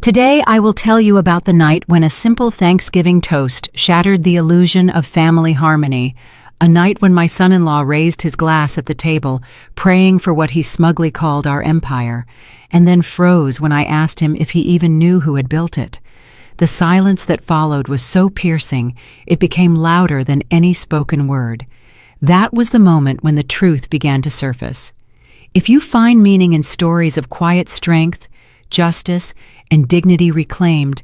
Today I will tell you about the night when a simple Thanksgiving toast shattered the illusion of family harmony, a night when my son-in-law raised his glass at the table, praying for what he smugly called our empire, and then froze when I asked him if he even knew who had built it. The silence that followed was so piercing, it became louder than any spoken word. That was the moment when the truth began to surface. If you find meaning in stories of quiet strength, justice, and dignity reclaimed,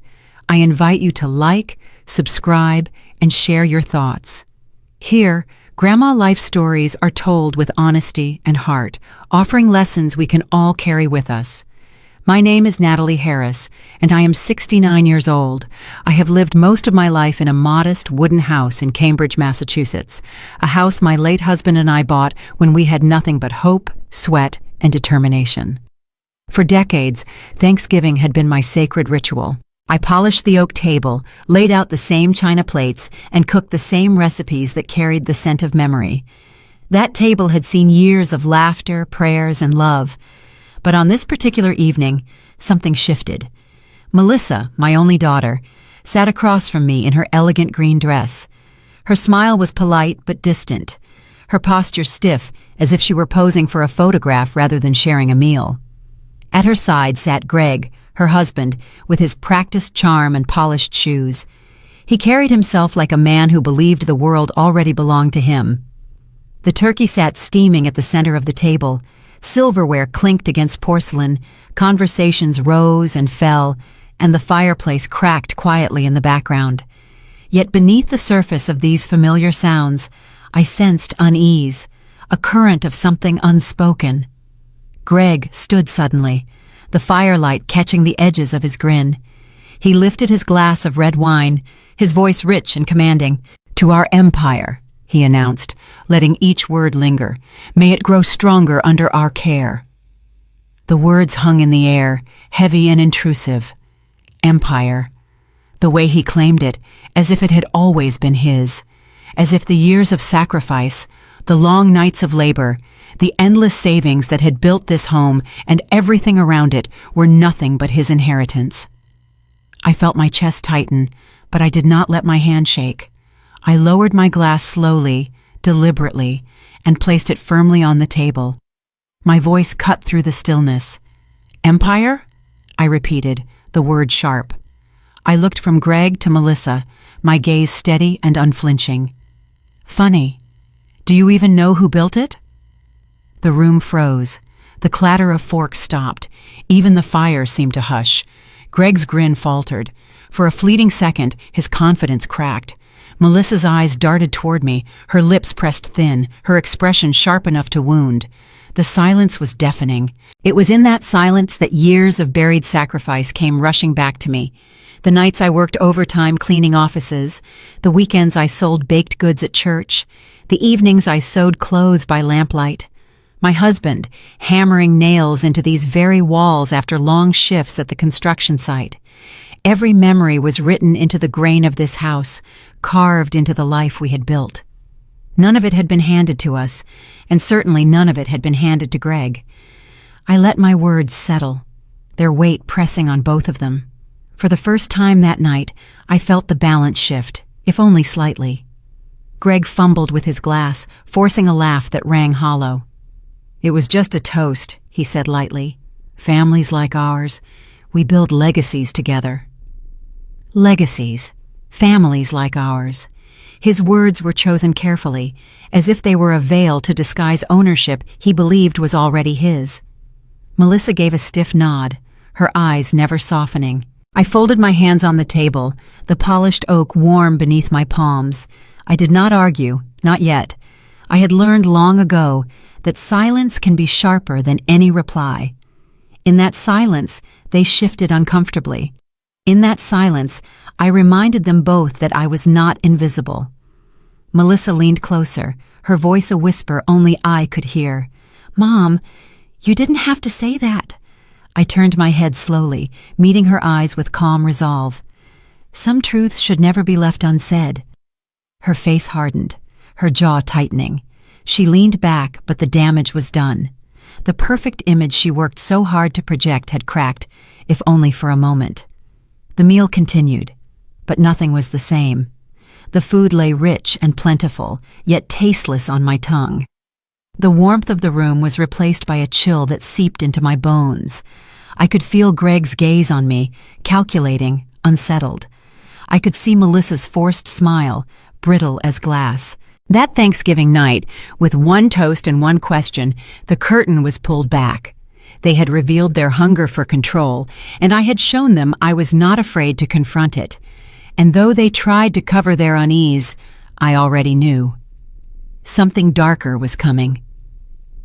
I invite you to like, subscribe, and share your thoughts. Here, Grandma Life stories are told with honesty and heart, offering lessons we can all carry with us. My name is Natalie Harris, and I am 69 years old. I have lived most of my life in a modest wooden house in Cambridge, Massachusetts, a house my late husband and I bought when we had nothing but hope, sweat, and determination. For decades, Thanksgiving had been my sacred ritual. I polished the oak table, laid out the same china plates, and cooked the same recipes that carried the scent of memory. That table had seen years of laughter, prayers, and love. But on this particular evening, something shifted. Melissa, my only daughter, sat across from me in her elegant green dress. Her smile was polite but distant, her posture stiff, as if she were posing for a photograph rather than sharing a meal. At her side sat Greg, her husband, with his practiced charm and polished shoes. He carried himself like a man who believed the world already belonged to him. The turkey sat steaming at the center of the table. Silverware clinked against porcelain, conversations rose and fell, and the fireplace cracked quietly in the background. Yet beneath the surface of these familiar sounds, I sensed unease, a current of something unspoken. Greg stood suddenly, the firelight catching the edges of his grin. He lifted his glass of red wine, his voice rich and commanding. "To our empire," he announced, letting each word linger. "May it grow stronger under our care." The words hung in the air, heavy and intrusive. Empire. The way he claimed it, as if it had always been his. As if the years of sacrifice, the long nights of labor, the endless savings that had built this home and everything around it were nothing but his inheritance. I felt my chest tighten, but I did not let my hand shake. I lowered my glass slowly, deliberately, and placed it firmly on the table. My voice cut through the stillness. "Empire?" I repeated, the word sharp. I looked from Greg to Melissa, my gaze steady and unflinching. "Funny. Do you even know who built it?" The room froze. The clatter of forks stopped. Even the fire seemed to hush. Greg's grin faltered. For a fleeting second, his confidence cracked. Melissa's eyes darted toward me, her lips pressed thin, her expression sharp enough to wound. The silence was deafening. It was in that silence that years of buried sacrifice came rushing back to me. The nights I worked overtime cleaning offices, the weekends I sold baked goods at church, the evenings I sewed clothes by lamplight. My husband, hammering nails into these very walls after long shifts at the construction site. Every memory was written into the grain of this house, carved into the life we had built. None of it had been handed to us, and certainly none of it had been handed to Greg. I let my words settle, their weight pressing on both of them. For the first time that night, I felt the balance shift, if only slightly. Greg fumbled with his glass, forcing a laugh that rang hollow. "It was just a toast," he said lightly. "Families like ours, we build legacies together." Legacies. Families like ours. His words were chosen carefully, as if they were a veil to disguise ownership he believed was already his. Melissa gave a stiff nod, her eyes never softening. I folded my hands on the table, the polished oak warm beneath my palms. I did not argue, not yet. I had learned long ago that silence can be sharper than any reply. In that silence, they shifted uncomfortably. In that silence, I reminded them both that I was not invisible. Melissa leaned closer, her voice a whisper only I could hear. "Mom, you didn't have to say that." I turned my head slowly, meeting her eyes with calm resolve. Some truths should never be left unsaid. Her face hardened, her jaw tightening. She leaned back, but the damage was done. The perfect image she worked so hard to project had cracked, if only for a moment. The meal continued, but nothing was the same. The food lay rich and plentiful, yet tasteless on my tongue. The warmth of the room was replaced by a chill that seeped into my bones. I could feel Greg's gaze on me, calculating, unsettled. I could see Melissa's forced smile, brittle as glass. That Thanksgiving night, with one toast and one question, the curtain was pulled back. They had revealed their hunger for control, and I had shown them I was not afraid to confront it. And though they tried to cover their unease, I already knew. Something darker was coming.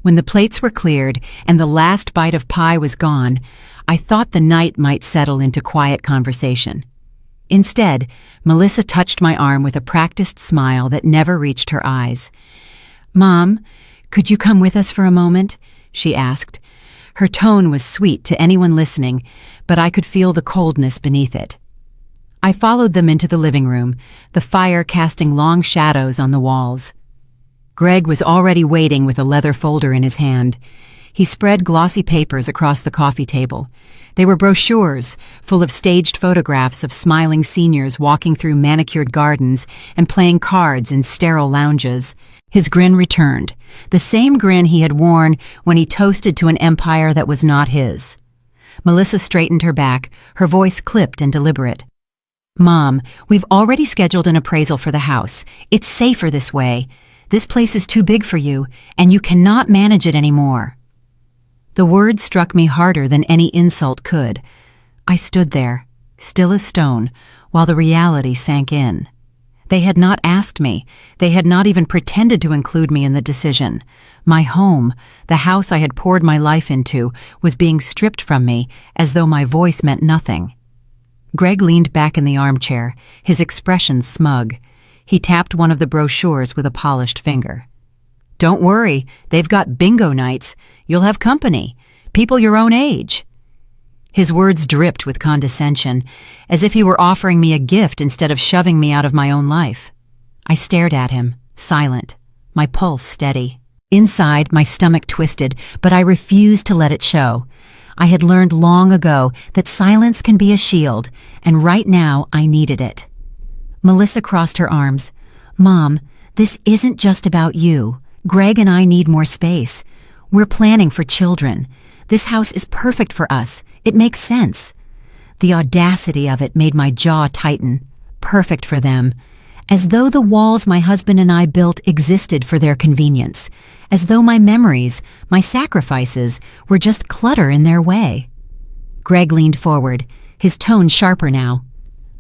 When the plates were cleared and the last bite of pie was gone, I thought the night might settle into quiet conversation. Instead, Melissa touched my arm with a practiced smile that never reached her eyes. "Mom, could you come with us for a moment?" she asked. Her tone was sweet to anyone listening, but I could feel the coldness beneath it. I followed them into the living room, the fire casting long shadows on the walls. Greg was already waiting with a leather folder in his hand. He spread glossy papers across the coffee table. They were brochures full of staged photographs of smiling seniors walking through manicured gardens and playing cards in sterile lounges. His grin returned, the same grin he had worn when he toasted to an empire that was not his. Melissa straightened her back, her voice clipped and deliberate. "Mom, we've already scheduled an appraisal for the house. It's safer this way. This place is too big for you, and you cannot manage it anymore." The words struck me harder than any insult could. I stood there, still as stone, while the reality sank in. They had not asked me. They had not even pretended to include me in the decision. My home, the house I had poured my life into, was being stripped from me as though my voice meant nothing. Greg leaned back in the armchair, his expression smug. He tapped one of the brochures with a polished finger. "Don't worry, they've got bingo nights. You'll have company, people your own age." His words dripped with condescension, as if he were offering me a gift instead of shoving me out of my own life. I stared at him, silent, my pulse steady. Inside, my stomach twisted, but I refused to let it show. I had learned long ago that silence can be a shield, and right now I needed it. Melissa crossed her arms. "Mom, this isn't just about you. Greg and I need more space. We're planning for children. This house is perfect for us. It makes sense." The audacity of it made my jaw tighten. Perfect for them. As though the walls my husband and I built existed for their convenience. As though my memories, my sacrifices, were just clutter in their way. Greg leaned forward, his tone sharper now.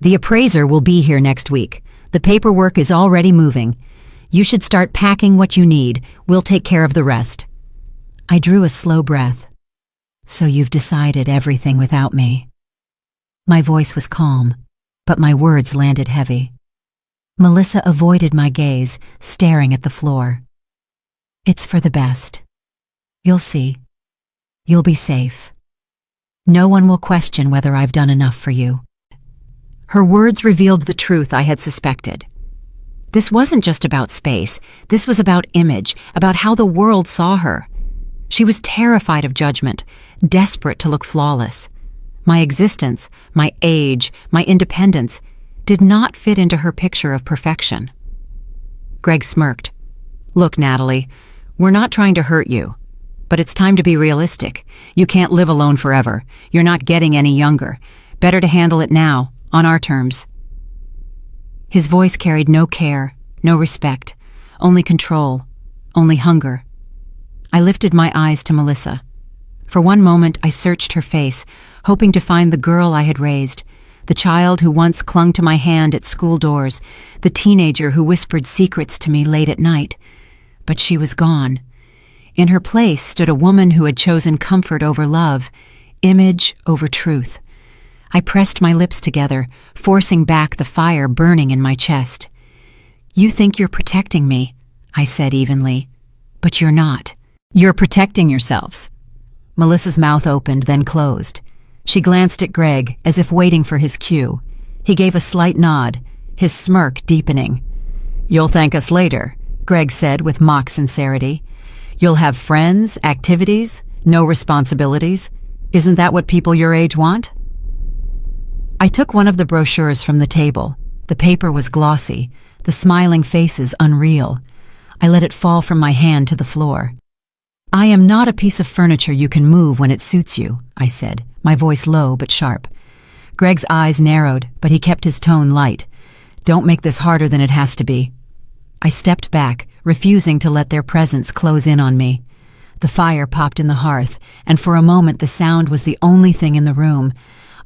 "The appraiser will be here next week. The paperwork is already moving. You should start packing what you need. We'll take care of the rest." I drew a slow breath. "So you've decided everything without me." My voice was calm, but my words landed heavy. Melissa avoided my gaze, staring at the floor. "It's for the best. You'll see. You'll be safe. No one will question whether I've done enough for you." Her words revealed the truth I had suspected. This wasn't just about space. This was about image, about how the world saw her. She was terrified of judgment, desperate to look flawless. My existence, my age, my independence did not fit into her picture of perfection. Greg smirked. "Look, Natalie, we're not trying to hurt you, but it's time to be realistic. You can't live alone forever. You're not getting any younger. Better to handle it now, on our terms." His voice carried no care, no respect, only control, only hunger. I lifted my eyes to Melissa. For one moment I searched her face, hoping to find the girl I had raised, the child who once clung to my hand at school doors, the teenager who whispered secrets to me late at night. But she was gone. In her place stood a woman who had chosen comfort over love, image over truth. I pressed my lips together, forcing back the fire burning in my chest. "You think you're protecting me," I said evenly, "but you're not. You're protecting yourselves." Melissa's mouth opened, then closed. She glanced at Greg, as if waiting for his cue. He gave a slight nod, his smirk deepening. "You'll thank us later," Greg said with mock sincerity. "You'll have friends, activities, no responsibilities. Isn't that what people your age want? I took one of the brochures from the table. The paper was glossy, the smiling faces unreal. I let it fall from my hand to the floor. I am not a piece of furniture you can move when it suits you, I said, my voice low but sharp. Greg's eyes narrowed, but he kept his tone light. Don't make this harder than it has to be. I stepped back, refusing to let their presence close in on me. The fire popped in the hearth, and for a moment the sound was the only thing in the room.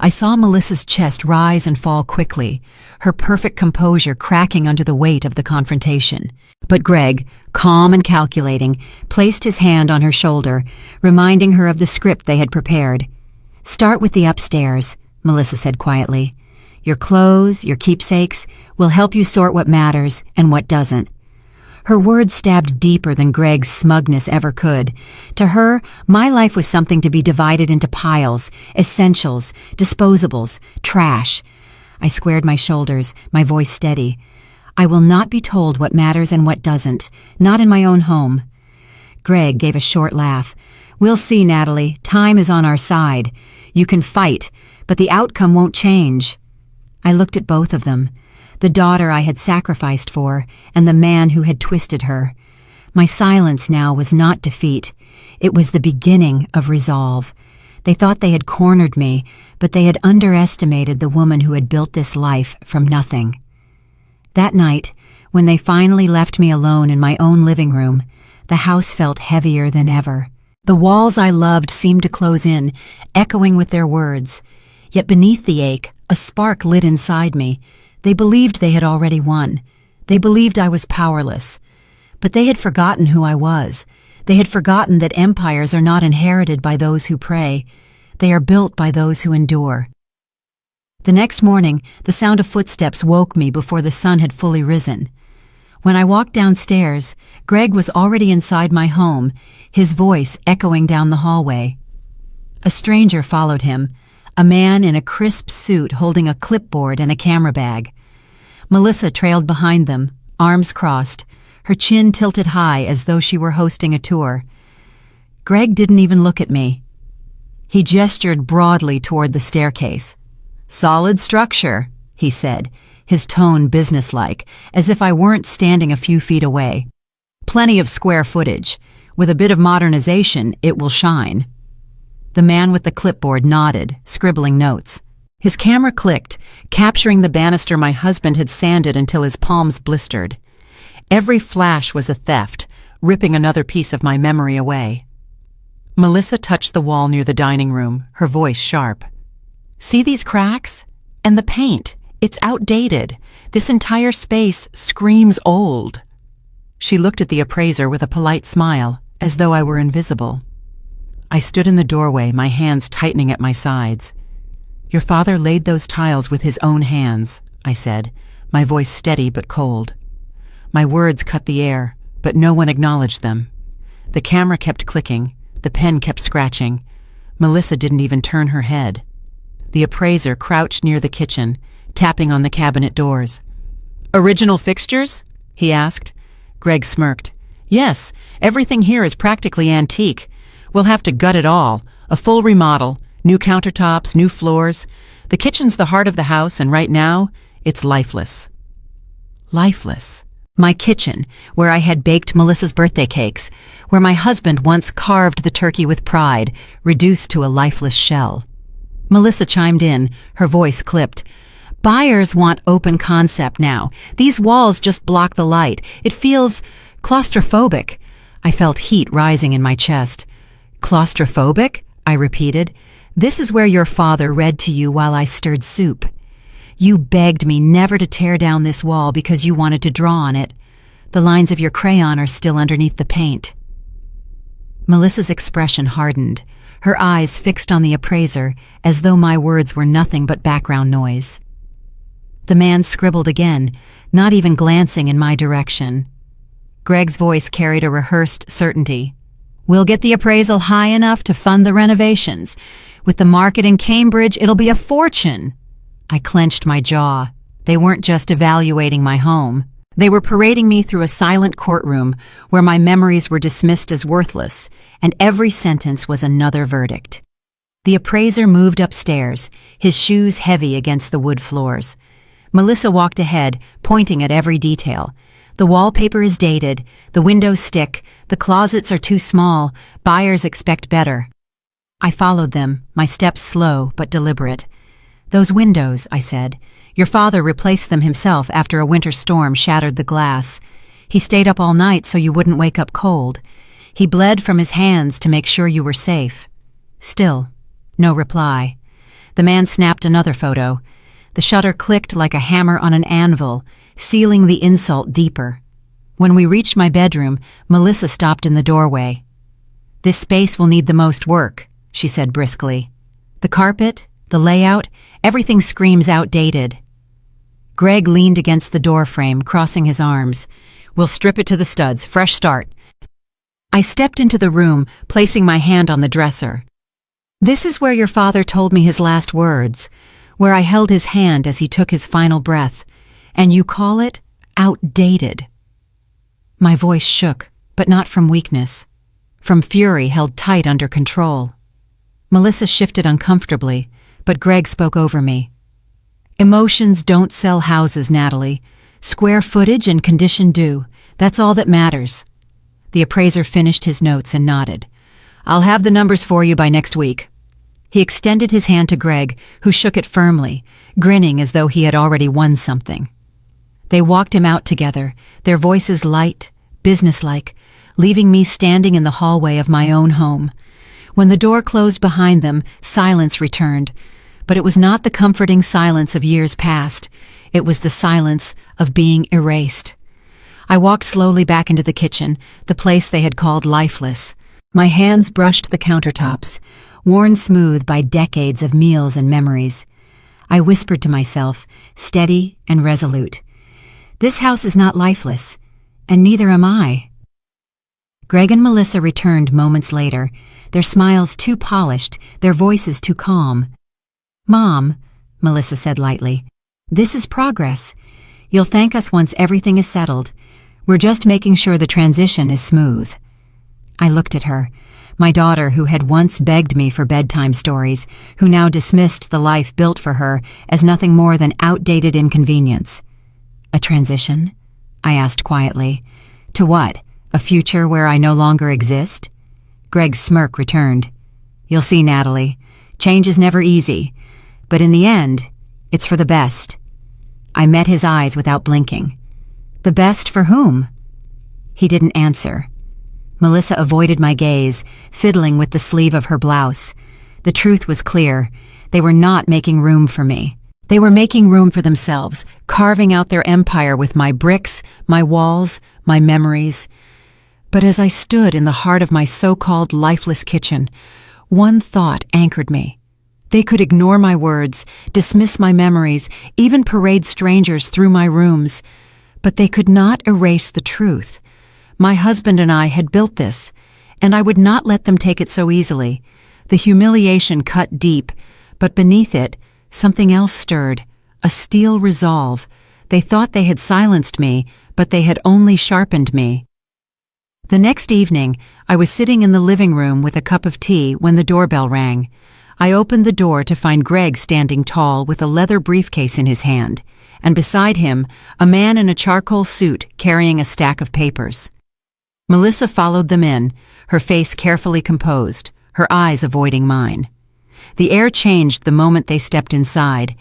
I saw Melissa's chest rise and fall quickly, her perfect composure cracking under the weight of the confrontation. But Greg, calm and calculating, placed his hand on her shoulder, reminding her of the script they had prepared. "Start with the upstairs," Melissa said quietly. "Your clothes, your keepsakes, will help you sort what matters and what doesn't." Her words stabbed deeper than Greg's smugness ever could. To her, my life was something to be divided into piles, essentials, disposables, trash. I squared my shoulders, my voice steady. "I will not be told what matters and what doesn't, not in my own home." Greg gave a short laugh. "We'll see, Natalie. Time is on our side. You can fight, but the outcome won't change." I looked at both of them. The daughter I had sacrificed for, and the man who had twisted her. My silence now was not defeat. It was the beginning of resolve. They thought they had cornered me, but they had underestimated the woman who had built this life from nothing. That night, when they finally left me alone in my own living room, the house felt heavier than ever. The walls I loved seemed to close in, echoing with their words. Yet beneath the ache, a spark lit inside me. They believed they had already won. They believed I was powerless. But they had forgotten who I was. They had forgotten that empires are not inherited by those who pray. They are built by those who endure. The next morning, the sound of footsteps woke me before the sun had fully risen. When I walked downstairs, Greg was already inside my home, his voice echoing down the hallway. A stranger followed him, a man in a crisp suit holding a clipboard and a camera bag. Melissa trailed behind them, arms crossed, her chin tilted high as though she were hosting a tour. Greg didn't even look at me. He gestured broadly toward the staircase. "Solid structure," he said, his tone businesslike, as if I weren't standing a few feet away. "Plenty of square footage. With a bit of modernization, it will shine." The man with the clipboard nodded, scribbling notes. His camera clicked, capturing the banister my husband had sanded until his palms blistered. Every flash was a theft, ripping another piece of my memory away. Melissa touched the wall near the dining room, her voice sharp. "See these cracks? And the paint. It's outdated. This entire space screams old." She looked at the appraiser with a polite smile, as though I were invisible. I stood in the doorway, my hands tightening at my sides. "Your father laid those tiles with his own hands," I said, my voice steady but cold. My words cut the air, but no one acknowledged them. The camera kept clicking, the pen kept scratching. Melissa didn't even turn her head. The appraiser crouched near the kitchen, tapping on the cabinet doors. "Original fixtures?" he asked. Greg smirked. "Yes, everything here is practically antique. We'll have to gut it all, a full remodel, new countertops, new floors. The kitchen's the heart of the house, and right now, it's lifeless." Lifeless. My kitchen, where I had baked Melissa's birthday cakes, where my husband once carved the turkey with pride, reduced to a lifeless shell. Melissa chimed in, her voice clipped. "Buyers want open concept now. These walls just block the light. It feels claustrophobic." I felt heat rising in my chest. "Claustrophobic?" I repeated. "This is where your father read to you while I stirred soup. You begged me never to tear down this wall because you wanted to draw on it. The lines of your crayon are still underneath the paint." Melissa's expression hardened, her eyes fixed on the appraiser as though my words were nothing but background noise. The man scribbled again, not even glancing in my direction. Greg's voice carried a rehearsed certainty. "We'll get the appraisal high enough to fund the renovations. With the market in Cambridge, it'll be a fortune." I clenched my jaw. They weren't just evaluating my home. They were parading me through a silent courtroom where my memories were dismissed as worthless, and every sentence was another verdict. The appraiser moved upstairs, his shoes heavy against the wood floors. Melissa walked ahead, pointing at every detail. The wallpaper is dated, the windows stick, the closets are too small, buyers expect better. I followed them, my steps slow but deliberate. Those windows, I said. Your father replaced them himself after a winter storm shattered the glass. He stayed up all night so you wouldn't wake up cold. He bled from his hands to make sure you were safe. Still, no reply. The man snapped another photo. The shutter clicked like a hammer on an anvil, sealing the insult deeper. When we reached my bedroom, Melissa stopped in the doorway. "This space will need the most work," she said briskly. "The carpet, the layout, everything screams outdated." Greg leaned against the door frame, crossing his arms. "We'll strip it to the studs, fresh start." I stepped into the room, placing my hand on the dresser. "This is where your father told me his last words, where I held his hand as he took his final breath, and you call it outdated." My voice shook, but not from weakness, from fury held tight under control. Melissa shifted uncomfortably, but Greg spoke over me. "Emotions don't sell houses, Natalie. Square footage and condition do. That's all that matters." The appraiser finished his notes and nodded. "I'll have the numbers for you by next week." He extended his hand to Greg, who shook it firmly, grinning as though he had already won something. They walked him out together, their voices light, businesslike, leaving me standing in the hallway of my own home. When the door closed behind them, silence returned, but it was not the comforting silence of years past. It was the silence of being erased. I walked slowly back into the kitchen, the place they had called lifeless. My hands brushed the countertops, worn smooth by decades of meals and memories. I whispered to myself, steady and resolute, "This house is not lifeless, and neither am I." Greg and Melissa returned moments later, their smiles too polished, their voices too calm. "Mom," Melissa said lightly, "this is progress. You'll thank us once everything is settled. We're just making sure the transition is smooth." I looked at her, my daughter who had once begged me for bedtime stories, who now dismissed the life built for her as nothing more than outdated inconvenience. "A transition?" I asked quietly. "To what? A future where I no longer exist?" Greg's smirk returned. "You'll see, Natalie. Change is never easy, but in the end, it's for the best." I met his eyes without blinking. "The best for whom?" He didn't answer. Melissa avoided my gaze, fiddling with the sleeve of her blouse. The truth was clear. They were not making room for me. They were making room for themselves, carving out their empire with my bricks, my walls, my memories. But as I stood in the heart of my so-called lifeless kitchen, one thought anchored me. They could ignore my words, dismiss my memories, even parade strangers through my rooms, but they could not erase the truth. My husband and I had built this, and I would not let them take it so easily. The humiliation cut deep, but beneath it, something else stirred, a steel resolve. They thought they had silenced me, but they had only sharpened me. The next evening, I was sitting in the living room with a cup of tea when the doorbell rang. I opened the door to find Greg standing tall with a leather briefcase in his hand, and beside him, a man in a charcoal suit carrying a stack of papers. Melissa followed them in, her face carefully composed, her eyes avoiding mine. The air changed the moment they stepped inside.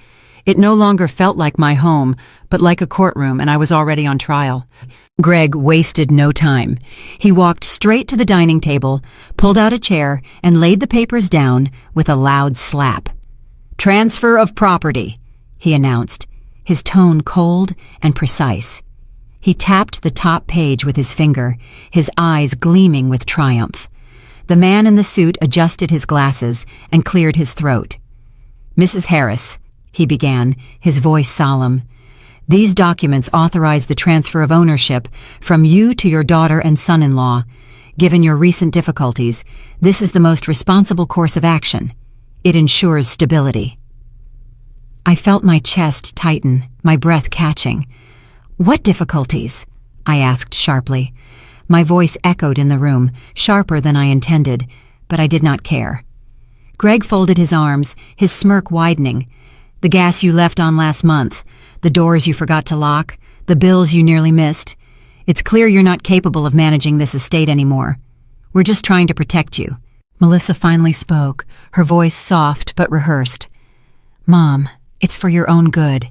It no longer felt like my home, but like a courtroom, and I was already on trial. Greg wasted no time. He walked straight to the dining table, pulled out a chair, and laid the papers down with a loud slap. "Transfer of property," he announced, his tone cold and precise. He tapped the top page with his finger, his eyes gleaming with triumph. The man in the suit adjusted his glasses and cleared his throat. "Mrs. Harris," he began, his voice solemn, "these documents authorize the transfer of ownership from you to your daughter and son-in-law. Given your recent difficulties, this is the most responsible course of action. It ensures stability." I felt my chest tighten, my breath catching. "What difficulties?" I asked sharply. My voice echoed in the room, sharper than I intended, but I did not care. Greg folded his arms, his smirk widening. The gas you left on last month, the doors you forgot to lock, the bills you nearly missed. It's clear you're not capable of managing this estate anymore. We're just trying to protect you. Melissa finally spoke, her voice soft but rehearsed. Mom, it's for your own good.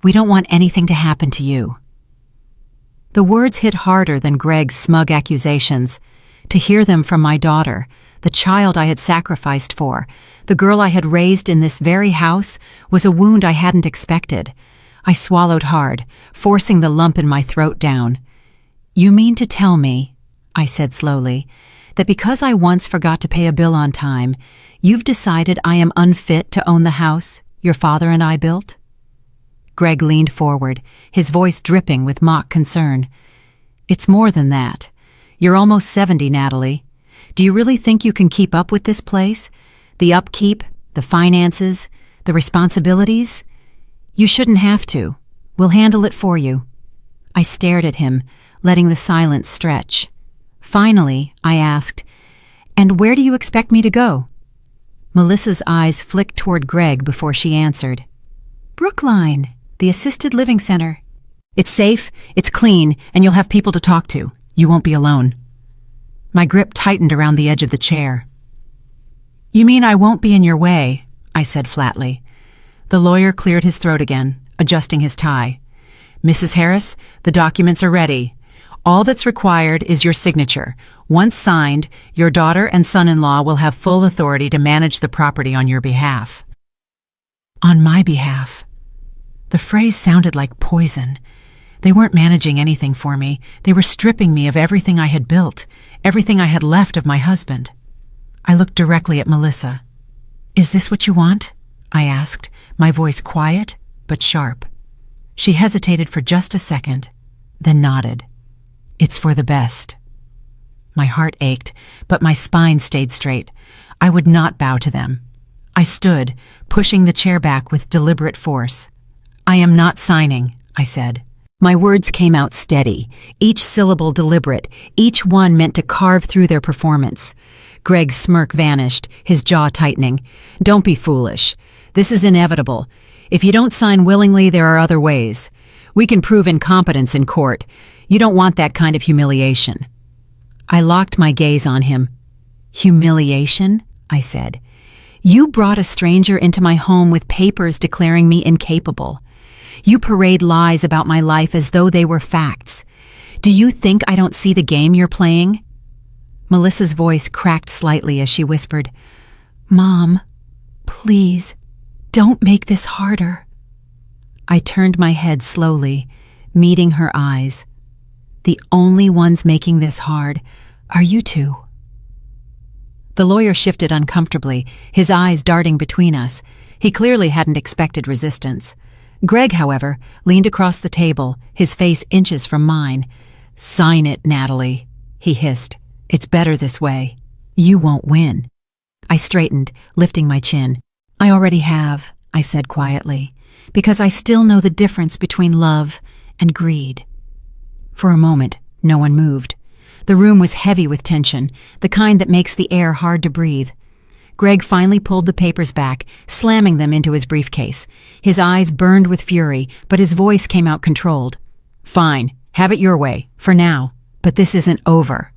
We don't want anything to happen to you. The words hit harder than Greg's smug accusations. To hear them from my daughter, the child I had sacrificed for, the girl I had raised in this very house, was a wound I hadn't expected. I swallowed hard, forcing the lump in my throat down. You mean to tell me, I said slowly, that because I once forgot to pay a bill on time, you've decided I am unfit to own the house your father and I built? Greg leaned forward, his voice dripping with mock concern. It's more than that. You're almost 70, Natalie. Do you really think you can keep up with this place? The upkeep, the finances, the responsibilities? You shouldn't have to. We'll handle it for you. I stared at him, letting the silence stretch. Finally, I asked, and where do you expect me to go? Melissa's eyes flicked toward Greg before she answered. Brookline, the assisted living center. It's safe, it's clean, and you'll have people to talk to. You won't be alone. My grip tightened around the edge of the chair. You mean I won't be in your way? I said flatly. The lawyer cleared his throat again, adjusting his tie. Mrs. Harris, the documents are ready. All that's required is your signature. Once signed, your daughter and son-in-law will have full authority to manage the property on your behalf. On my behalf. The phrase sounded like poison. They weren't managing anything for me. They were stripping me of everything I had built, everything I had left of my husband. I looked directly at Melissa. Is this what you want? I asked, my voice quiet but sharp. She hesitated for just a second, then nodded. It's for the best. My heart ached, but my spine stayed straight. I would not bow to them. I stood, pushing the chair back with deliberate force. I am not signing, I said. My words came out steady, each syllable deliberate, each one meant to carve through their performance. Greg's smirk vanished, his jaw tightening. Don't be foolish. This is inevitable. If you don't sign willingly, there are other ways. We can prove incompetence in court. You don't want that kind of humiliation. I locked my gaze on him. Humiliation? I said. You brought a stranger into my home with papers declaring me incapable. You parade lies about my life as though they were facts. Do you think I don't see the game you're playing? Melissa's voice cracked slightly as she whispered, Mom, please, don't make this harder. I turned my head slowly, meeting her eyes. The only ones making this hard are you two. The lawyer shifted uncomfortably, his eyes darting between us. He clearly hadn't expected resistance. Greg, however, leaned across the table, his face inches from mine. Sign it, Natalie, he hissed. It's better this way. You won't win. I straightened, lifting my chin. I already have, I said quietly, because I still know the difference between love and greed. For a moment, no one moved. The room was heavy with tension, the kind that makes the air hard to breathe. Greg finally pulled the papers back, slamming them into his briefcase. His eyes burned with fury, but his voice came out controlled. Fine, have it your way, for now, but this isn't over.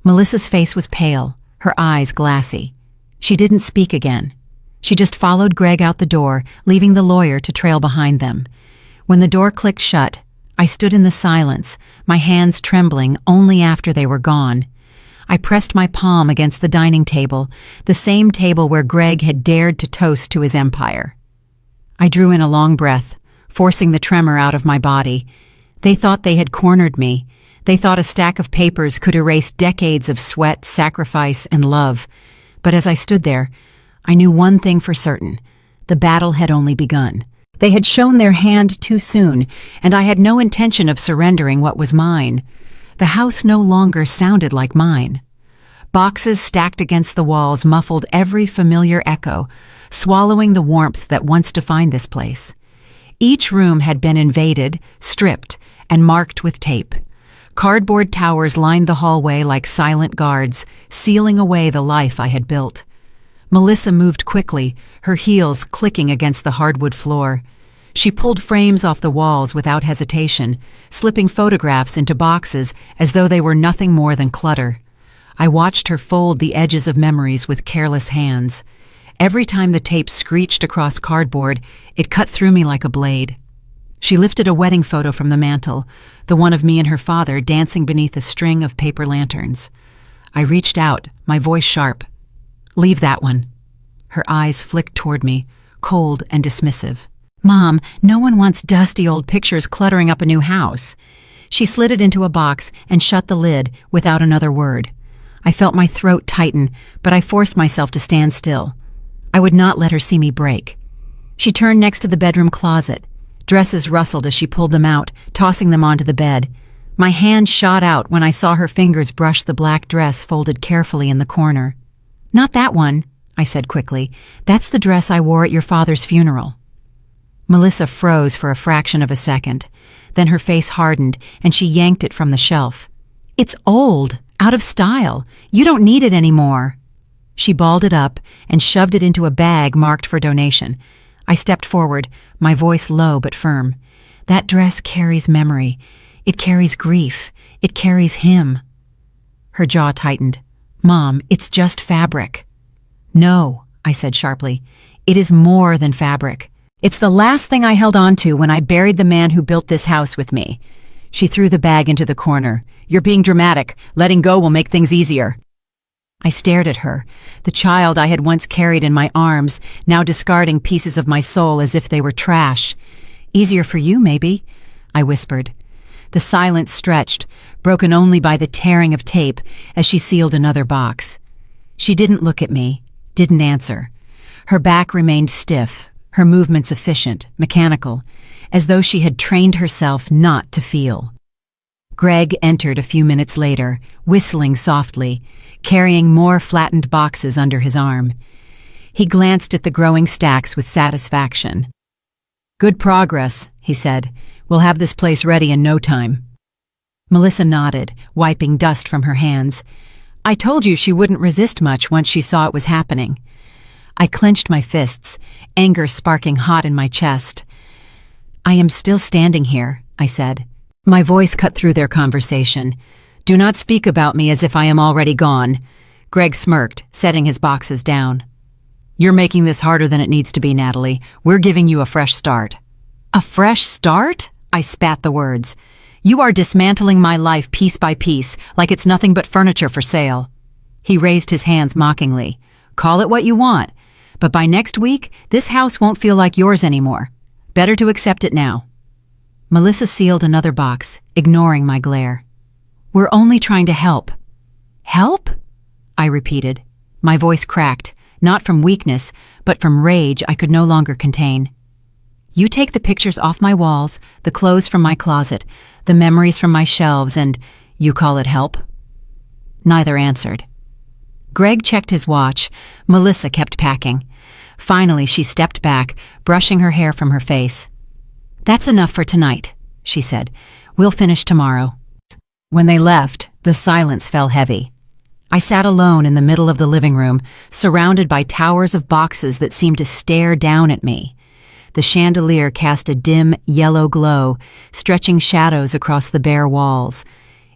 Melissa's face was pale, her eyes glassy. She didn't speak again. She just followed Greg out the door, leaving the lawyer to trail behind them. When the door clicked shut, I stood in the silence, my hands trembling only after they were gone. I pressed my palm against the dining table, the same table where Greg had dared to toast to his empire. I drew in a long breath, forcing the tremor out of my body. They thought they had cornered me. They thought a stack of papers could erase decades of sweat, sacrifice, and love. But as I stood there, I knew one thing for certain. The battle had only begun. They had shown their hand too soon, and I had no intention of surrendering what was mine. The house no longer sounded like mine. Boxes stacked against the walls muffled every familiar echo, swallowing the warmth that once defined this place. Each room had been invaded, stripped, and marked with tape. Cardboard towers lined the hallway like silent guards, sealing away the life I had built. Melissa moved quickly, her heels clicking against the hardwood floor. She pulled frames off the walls without hesitation, slipping photographs into boxes as though they were nothing more than clutter. I watched her fold the edges of memories with careless hands. Every time the tape screeched across cardboard, it cut through me like a blade. She lifted a wedding photo from the mantel, the one of me and her father dancing beneath a string of paper lanterns. I reached out, my voice sharp. "Leave that one." Her eyes flicked toward me, cold and dismissive. "Mom, no one wants dusty old pictures cluttering up a new house." She slid it into a box and shut the lid without another word. I felt my throat tighten, but I forced myself to stand still. I would not let her see me break. She turned next to the bedroom closet. Dresses rustled as she pulled them out, tossing them onto the bed. My hand shot out when I saw her fingers brush the black dress folded carefully in the corner. "Not that one," I said quickly. "That's the dress I wore at your father's funeral." Melissa froze for a fraction of a second. Then her face hardened, and she yanked it from the shelf. "It's old, out of style. You don't need it anymore." She balled it up and shoved it into a bag marked for donation. I stepped forward, my voice low but firm. "That dress carries memory. It carries grief. It carries him." Her jaw tightened. "Mom, it's just fabric." "No," I said sharply. "It is more than fabric. It's the last thing I held on to when I buried the man who built this house with me." She threw the bag into the corner. "You're being dramatic. Letting go will make things easier." I stared at her, the child I had once carried in my arms, now discarding pieces of my soul as if they were trash. "Easier for you, maybe," I whispered. The silence stretched, broken only by the tearing of tape as she sealed another box. She didn't look at me, didn't answer. Her back remained stiff, her movements efficient, mechanical, as though she had trained herself not to feel. Greg entered a few minutes later, whistling softly, carrying more flattened boxes under his arm. He glanced at the growing stacks with satisfaction. "Good progress," he said. "We'll have this place ready in no time." Melissa nodded, wiping dust from her hands. "I told you she wouldn't resist much once she saw it was happening." I clenched my fists, anger sparking hot in my chest. "I am still standing here," I said. My voice cut through their conversation. "Do not speak about me as if I am already gone." Greg smirked, setting his boxes down. "You're making this harder than it needs to be, Natalie. We're giving you a fresh start." "A fresh start?" I spat the words. "You are dismantling my life piece by piece, like it's nothing but furniture for sale." He raised his hands mockingly. "Call it what you want, but by next week, this house won't feel like yours anymore. Better to accept it now." Melissa sealed another box, ignoring my glare. "We're only trying to help." "Help?" I repeated. My voice cracked, not from weakness, but from rage I could no longer contain. "You take the pictures off my walls, the clothes from my closet, the memories from my shelves, and you call it help?" Neither answered. Greg checked his watch. Melissa kept packing. Finally, she stepped back, brushing her hair from her face. "That's enough for tonight," she said. "We'll finish tomorrow." When they left, the silence fell heavy. I sat alone in the middle of the living room, surrounded by towers of boxes that seemed to stare down at me. The chandelier cast a dim, yellow glow, stretching shadows across the bare walls.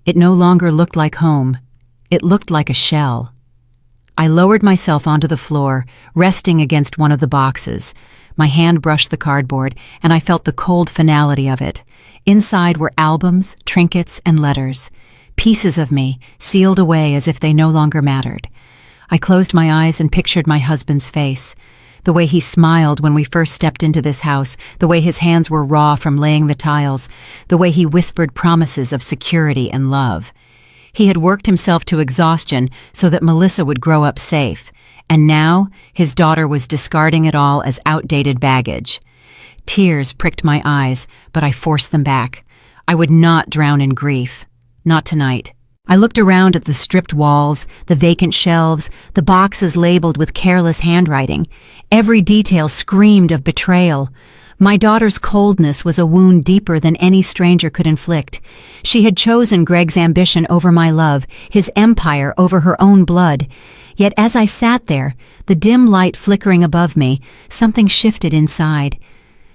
It no longer looked like home. It looked like a shell. I lowered myself onto the floor, resting against one of the boxes. My hand brushed the cardboard, and I felt the cold finality of it. Inside were albums, trinkets, and letters. Pieces of me, sealed away as if they no longer mattered. I closed my eyes and pictured my husband's face. The way he smiled when we first stepped into this house, the way his hands were raw from laying the tiles, the way he whispered promises of security and love. He had worked himself to exhaustion so that Melissa would grow up safe, and now his daughter was discarding it all as outdated baggage. Tears pricked my eyes, but I forced them back. I would not drown in grief. Not tonight. I looked around at the stripped walls, the vacant shelves, the boxes labeled with careless handwriting. Every detail screamed of betrayal. My daughter's coldness was a wound deeper than any stranger could inflict. She had chosen Greg's ambition over my love, his empire over her own blood. Yet as I sat there, the dim light flickering above me, something shifted inside.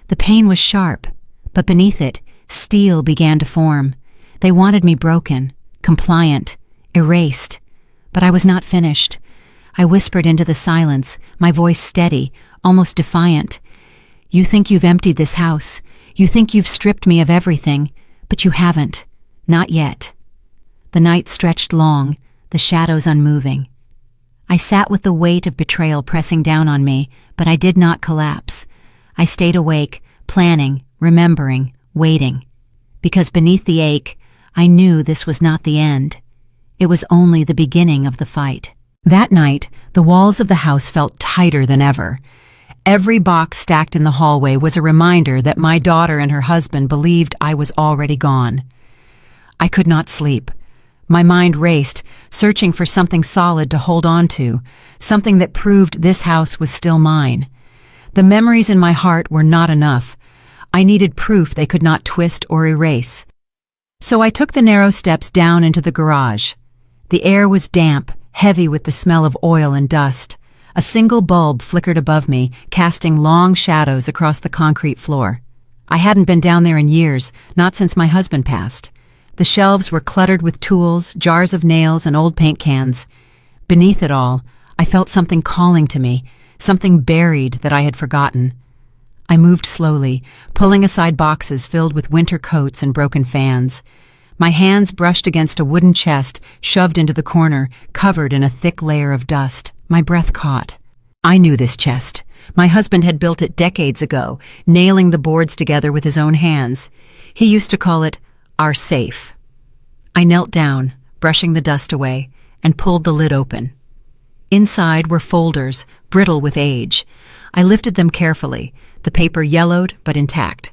The pain was sharp, but beneath it, steel began to form. They wanted me broken, compliant, erased. But I was not finished. I whispered into the silence, my voice steady, almost defiant. You think you've emptied this house. You think you've stripped me of everything, but you haven't. Not yet. The night stretched long, the shadows unmoving. I sat with the weight of betrayal pressing down on me, but I did not collapse. I stayed awake, planning, remembering, waiting. Because beneath the ache, I knew this was not the end. It was only the beginning of the fight. That night, the walls of the house felt tighter than ever. Every box stacked in the hallway was a reminder that my daughter and her husband believed I was already gone. I could not sleep. My mind raced, searching for something solid to hold on to, something that proved this house was still mine. The memories in my heart were not enough. I needed proof they could not twist or erase. So I took the narrow steps down into the garage. The air was damp, heavy with the smell of oil and dust. A single bulb flickered above me, casting long shadows across the concrete floor. I hadn't been down there in years, not since my husband passed. The shelves were cluttered with tools, jars of nails, and old paint cans. Beneath it all, I felt something calling to me, something buried that I had forgotten. I moved slowly, pulling aside boxes filled with winter coats and broken fans. My hands brushed against a wooden chest, shoved into the corner, covered in a thick layer of dust. My breath caught. I knew this chest. My husband had built it decades ago, nailing the boards together with his own hands. He used to call it our safe. I knelt down, brushing the dust away, and pulled the lid open. Inside were folders, brittle with age. I lifted them carefully, the paper yellowed but intact.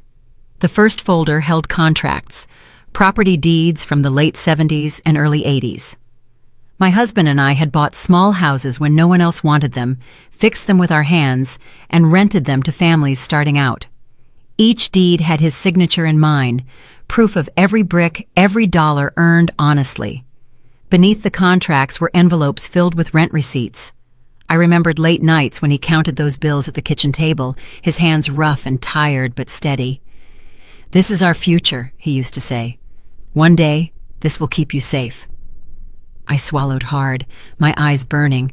The first folder held contracts, property deeds from the late 70s and early 80s. My husband and I had bought small houses when no one else wanted them, fixed them with our hands, and rented them to families starting out. Each deed had his signature and mine, proof of every brick, every dollar earned honestly. Beneath the contracts were envelopes filled with rent receipts. I remembered late nights when he counted those bills at the kitchen table, his hands rough and tired but steady. "This is our future," he used to say. "One day, this will keep you safe." I swallowed hard, my eyes burning.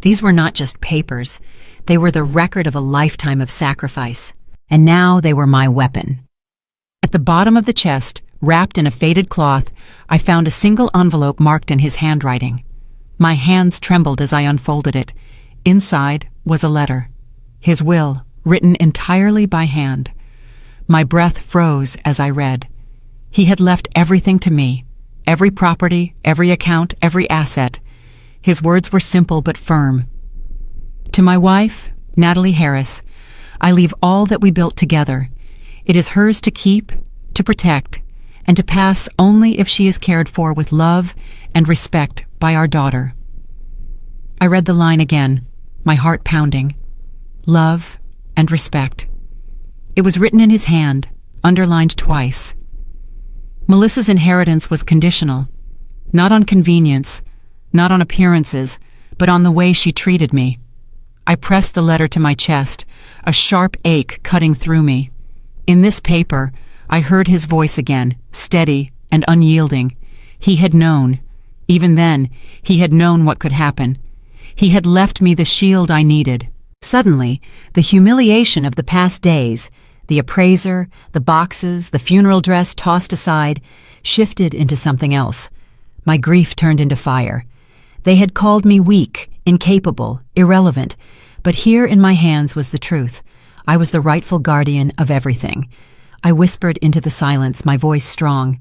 These were not just papers. They were the record of a lifetime of sacrifice. And now they were my weapon. At the bottom of the chest, wrapped in a faded cloth, I found a single envelope marked in his handwriting. My hands trembled as I unfolded it. Inside was a letter. His will, written entirely by hand. My breath froze as I read. He had left everything to me. Every property, every account, every asset. His words were simple but firm. To my wife, Natalie Harris, I leave all that we built together. It is hers to keep, to protect, and to pass only if she is cared for with love and respect by our daughter. I read the line again, my heart pounding. Love and respect. It was written in his hand, underlined twice. Melissa's inheritance was conditional, not on convenience, not on appearances, but on the way she treated me. I pressed the letter to my chest, a sharp ache cutting through me. In this paper, I heard his voice again, steady and unyielding. He had known. Even then, he had known what could happen. He had left me the shield I needed. Suddenly, the humiliation of the past days, the appraiser, the boxes, the funeral dress tossed aside, shifted into something else. My grief turned into fire. They had called me weak, incapable, irrelevant, but here in my hands was the truth. I was the rightful guardian of everything. I whispered into the silence, my voice strong.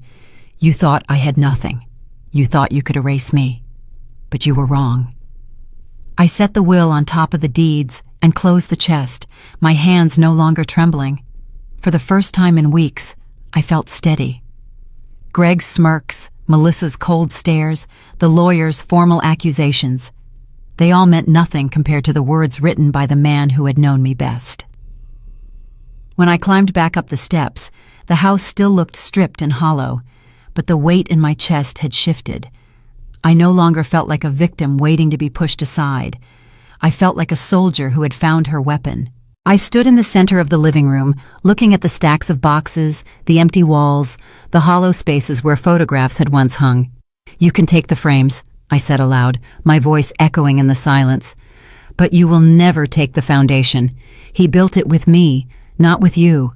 You thought I had nothing. You thought you could erase me. But you were wrong. I set the will on top of the deeds and closed the chest, my hands no longer trembling. For the first time in weeks, I felt steady. Greg's smirks, Melissa's cold stares, the lawyer's formal accusations. They all meant nothing compared to the words written by the man who had known me best. When I climbed back up the steps, the house still looked stripped and hollow, but the weight in my chest had shifted. I no longer felt like a victim waiting to be pushed aside. I felt like a soldier who had found her weapon. I stood in the center of the living room, looking at the stacks of boxes, the empty walls, the hollow spaces where photographs had once hung. "You can take the frames," I said aloud, my voice echoing in the silence. "But you will never take the foundation. He built it with me, not with you.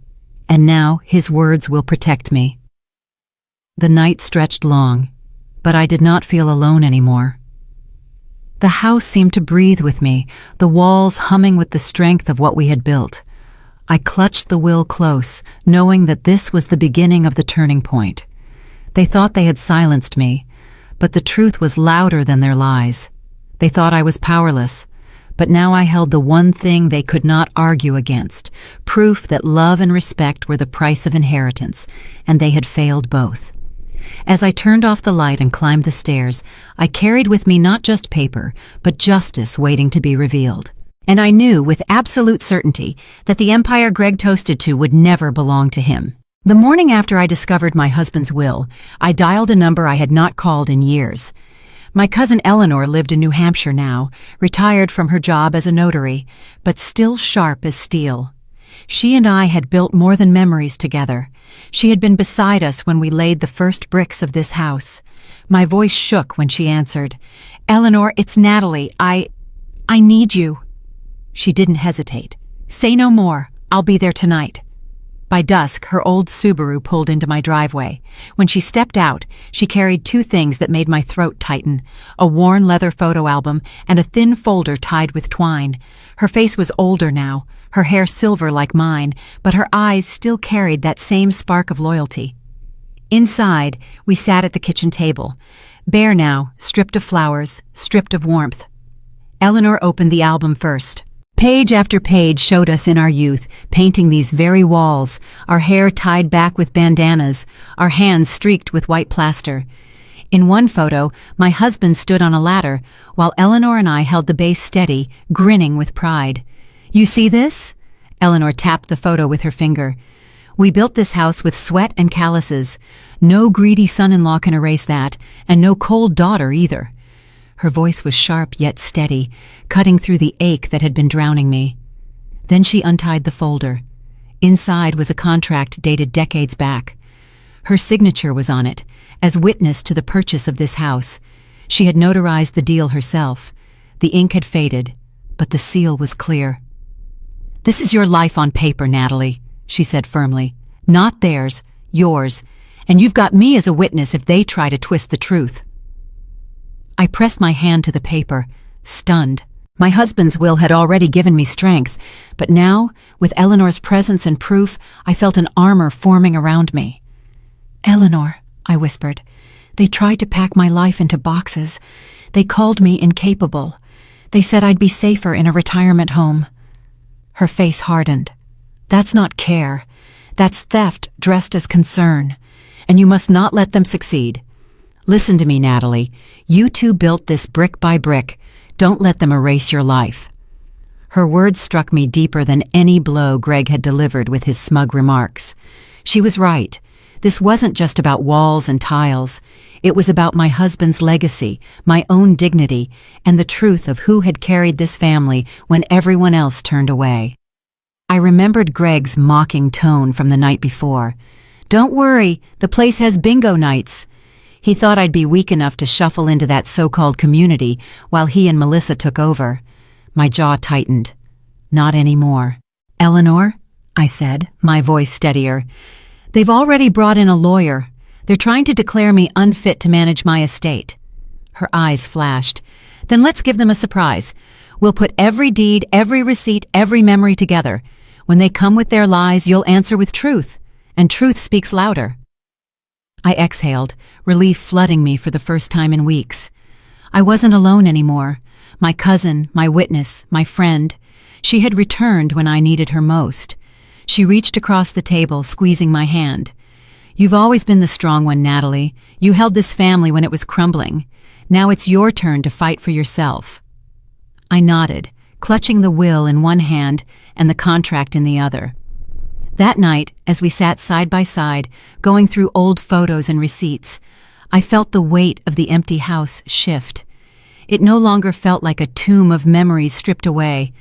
And now his words will protect me." The night stretched long, but I did not feel alone anymore. The house seemed to breathe with me, the walls humming with the strength of what we had built. I clutched the will close, knowing that this was the beginning of the turning point. They thought they had silenced me, but the truth was louder than their lies. They thought I was powerless, but now I held the one thing they could not argue against, proof that love and respect were the price of inheritance, and they had failed both. As I turned off the light and climbed the stairs, I carried with me not just paper, but justice waiting to be revealed. And I knew with absolute certainty that the empire Greg toasted to would never belong to him. The morning after I discovered my husband's will, I dialed a number I had not called in years. My cousin Eleanor lived in New Hampshire now, retired from her job as a notary, but still sharp as steel. She and I had built more than memories together. She had been beside us when we laid the first bricks of this house. My voice shook when she answered. "Eleanor, it's Natalie. I need you." She didn't hesitate. "Say no more. I'll be there tonight." By dusk, her old Subaru pulled into my driveway. When she stepped out, she carried two things that made my throat tighten: a worn leather photo album and a thin folder tied with twine. Her face was older now, her hair silver like mine, but her eyes still carried that same spark of loyalty. Inside, we sat at the kitchen table, bare now, stripped of flowers, stripped of warmth. Eleanor opened the album first. Page after page showed us in our youth, painting these very walls, our hair tied back with bandanas, our hands streaked with white plaster. In one photo, my husband stood on a ladder, while Eleanor and I held the base steady, grinning with pride. "You see this?" Eleanor tapped the photo with her finger. "We built this house with sweat and calluses. No greedy son-in-law can erase that, and no cold daughter either." Her voice was sharp yet steady, cutting through the ache that had been drowning me. Then she untied the folder. Inside was a contract dated decades back. Her signature was on it, as witness to the purchase of this house. She had notarized the deal herself. The ink had faded, but the seal was clear. "This is your life on paper, Natalie," she said firmly. "Not theirs, yours, and you've got me as a witness if they try to twist the truth." I pressed my hand to the paper, stunned. My husband's will had already given me strength, but now, with Eleanor's presence and proof, I felt an armor forming around me. "Eleanor," I whispered, "they tried to pack my life into boxes. They called me incapable. They said I'd be safer in a retirement home." Her face hardened. "That's not care. That's theft dressed as concern. And you must not let them succeed. Listen to me, Natalie. You two built this brick by brick. Don't let them erase your life." Her words struck me deeper than any blow Greg had delivered with his smug remarks. She was right. This wasn't just about walls and tiles. It was about my husband's legacy, my own dignity, and the truth of who had carried this family when everyone else turned away. I remembered Greg's mocking tone from the night before. "Don't worry, the place has bingo nights." He thought I'd be weak enough to shuffle into that so-called community while he and Melissa took over. My jaw tightened. "Not anymore." "Eleanor," I said, my voice steadier, "they've already brought in a lawyer. They're trying to declare me unfit to manage my estate." Her eyes flashed. "Then let's give them a surprise. We'll put every deed, every receipt, every memory together. When they come with their lies, you'll answer with truth, and truth speaks louder." I exhaled, relief flooding me for the first time in weeks. I wasn't alone anymore. My cousin, my witness, my friend. She had returned when I needed her most. She reached across the table, squeezing my hand. "You've always been the strong one, Natalie. You held this family when it was crumbling. Now it's your turn to fight for yourself." I nodded, clutching the will in one hand and the contract in the other. That night, as we sat side by side, going through old photos and receipts, I felt the weight of the empty house shift. It no longer felt like a tomb of memories stripped away.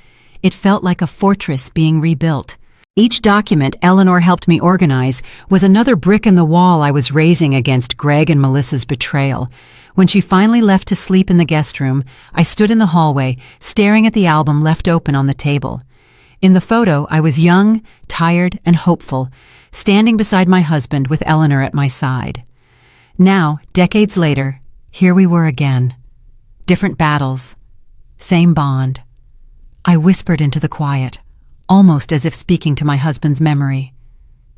It felt like a fortress being rebuilt. Each document Eleanor helped me organize was another brick in the wall I was raising against Greg and Melissa's betrayal. When she finally left to sleep in the guest room, I stood in the hallway, staring at the album left open on the table. In the photo, I was young, tired, and hopeful, standing beside my husband with Eleanor at my side. Now, decades later, here we were again. Different battles, same bond. I whispered into the quiet, almost as if speaking to my husband's memory.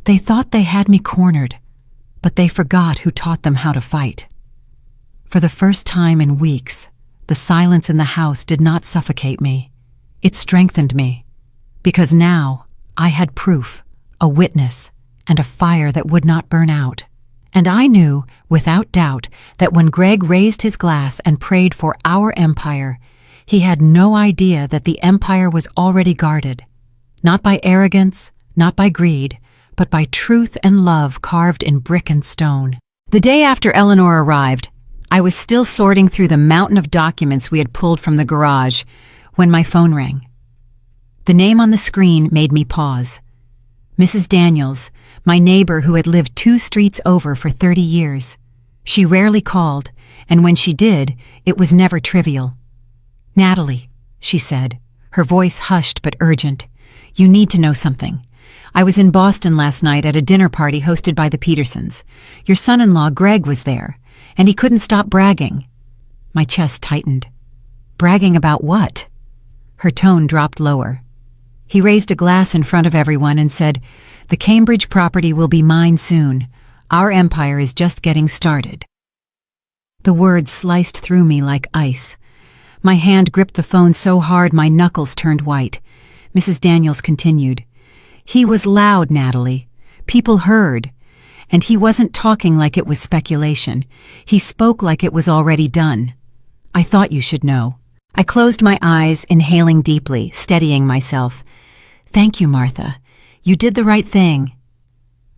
They thought they had me cornered, but they forgot who taught them how to fight. For the first time in weeks, the silence in the house did not suffocate me. It strengthened me, because now I had proof, a witness, and a fire that would not burn out. And I knew, without doubt, that when Greg raised his glass and prayed for our empire, he had no idea that the empire was already guarded, not by arrogance, not by greed, but by truth and love carved in brick and stone. The day after Eleanor arrived, I was still sorting through the mountain of documents we had pulled from the garage when my phone rang. The name on the screen made me pause. Mrs. Daniels, my neighbor who had lived 2 streets over for 30 years. She rarely called, and when she did, it was never trivial. "Natalie," she said, her voice hushed but urgent, "you need to know something. I was in Boston last night at a dinner party hosted by the Petersons. Your son-in-law, Greg, was there, and he couldn't stop bragging." My chest tightened. Bragging about what? Her tone dropped lower. He raised a glass in front of everyone and said, "The Cambridge property will be mine soon. Our empire is just getting started." The words sliced through me like ice. My hand gripped the phone so hard my knuckles turned white. Mrs. Daniels continued, "He was loud, Natalie. People heard. And he wasn't talking like it was speculation. He spoke like it was already done. I thought you should know." I closed my eyes, inhaling deeply, steadying myself. "Thank you, Martha. You did the right thing."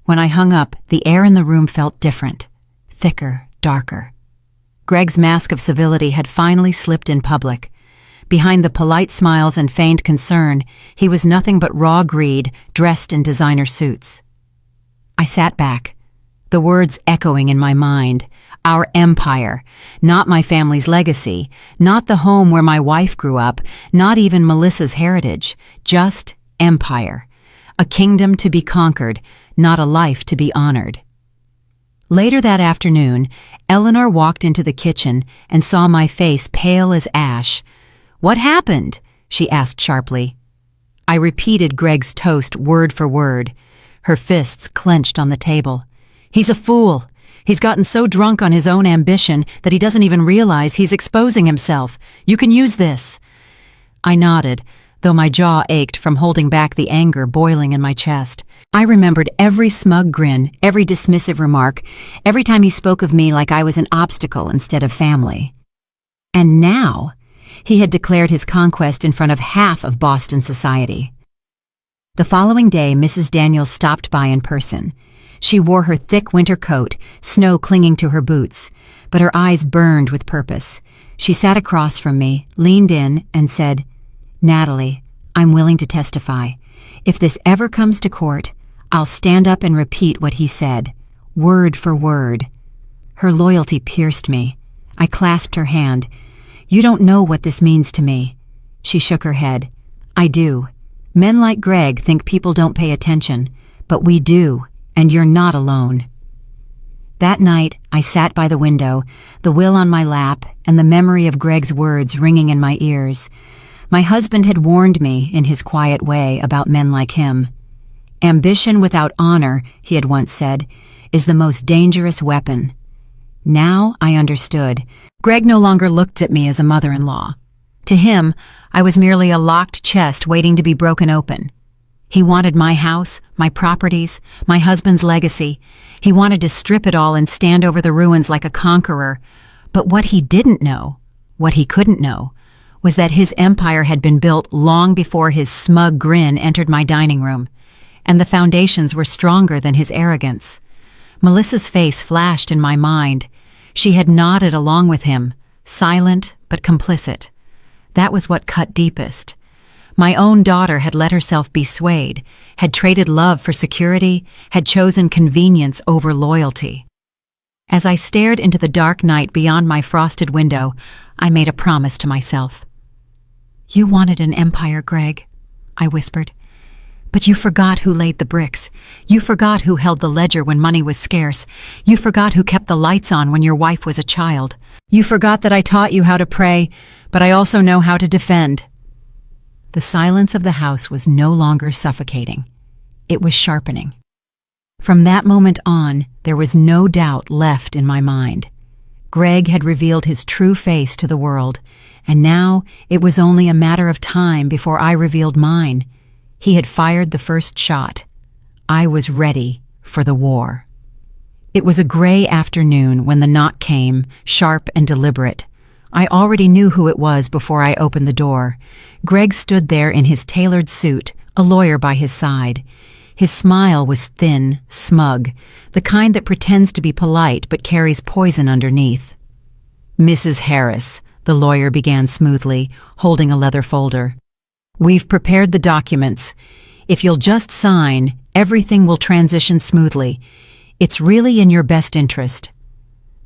When I hung up, the air in the room felt different, thicker, darker. Greg's mask of civility had finally slipped in public. Behind the polite smiles and feigned concern, he was nothing but raw greed, dressed in designer suits. I sat back, the words echoing in my mind. Our empire, not my family's legacy, not the home where my wife grew up, not even Melissa's heritage, just empire. A kingdom to be conquered, not a life to be honored. Later that afternoon, Eleanor walked into the kitchen and saw my face pale as ash. "What happened?" she asked sharply. I repeated Greg's toast word for word. Her fists clenched on the table. "He's a fool. He's gotten so drunk on his own ambition that he doesn't even realize he's exposing himself. You can use this." I nodded, though my jaw ached from holding back the anger boiling in my chest. I remembered every smug grin, every dismissive remark, every time he spoke of me like I was an obstacle instead of family. And now, he had declared his conquest in front of half of Boston society. The following day, Mrs. Daniels stopped by in person. She wore her thick winter coat, snow clinging to her boots, but her eyes burned with purpose. She sat across from me, leaned in, and said, "Natalie, I'm willing to testify. If this ever comes to court, I'll stand up and repeat what he said, word for word." Her loyalty pierced me. I clasped her hand. "You don't know what this means to me." She shook her head. "I do. Men like Greg think people don't pay attention, but we do. And you're not alone." That night, I sat by the window, the will on my lap, and the memory of Greg's words ringing in my ears. My husband had warned me, in his quiet way, about men like him. "Ambition without honor," he had once said, "is the most dangerous weapon." Now I understood. Greg no longer looked at me as a mother-in-law. To him, I was merely a locked chest waiting to be broken open. He wanted my house, my properties, my husband's legacy. He wanted to strip it all and stand over the ruins like a conqueror. But what he didn't know, what he couldn't know, was that his empire had been built long before his smug grin entered my dining room, and the foundations were stronger than his arrogance. Melissa's face flashed in my mind. She had nodded along with him, silent but complicit. That was what cut deepest. My own daughter had let herself be swayed, had traded love for security, had chosen convenience over loyalty. As I stared into the dark night beyond my frosted window, I made a promise to myself. "You wanted an empire, Greg," I whispered. "But you forgot who laid the bricks. You forgot who held the ledger when money was scarce. You forgot who kept the lights on when your wife was a child. You forgot that I taught you how to pray, but I also know how to defend." The silence of the house was no longer suffocating. It was sharpening. From that moment on, there was no doubt left in my mind. Greg had revealed his true face to the world, and now it was only a matter of time before I revealed mine. He had fired the first shot. I was ready for the war. It was a gray afternoon when the knock came, sharp and deliberate. I already knew who it was before I opened the door. Greg stood there in his tailored suit, a lawyer by his side. His smile was thin, smug, the kind that pretends to be polite but carries poison underneath. "Mrs. Harris," the lawyer began smoothly, holding a leather folder. "We've prepared the documents. If you'll just sign, everything will transition smoothly. It's really in your best interest."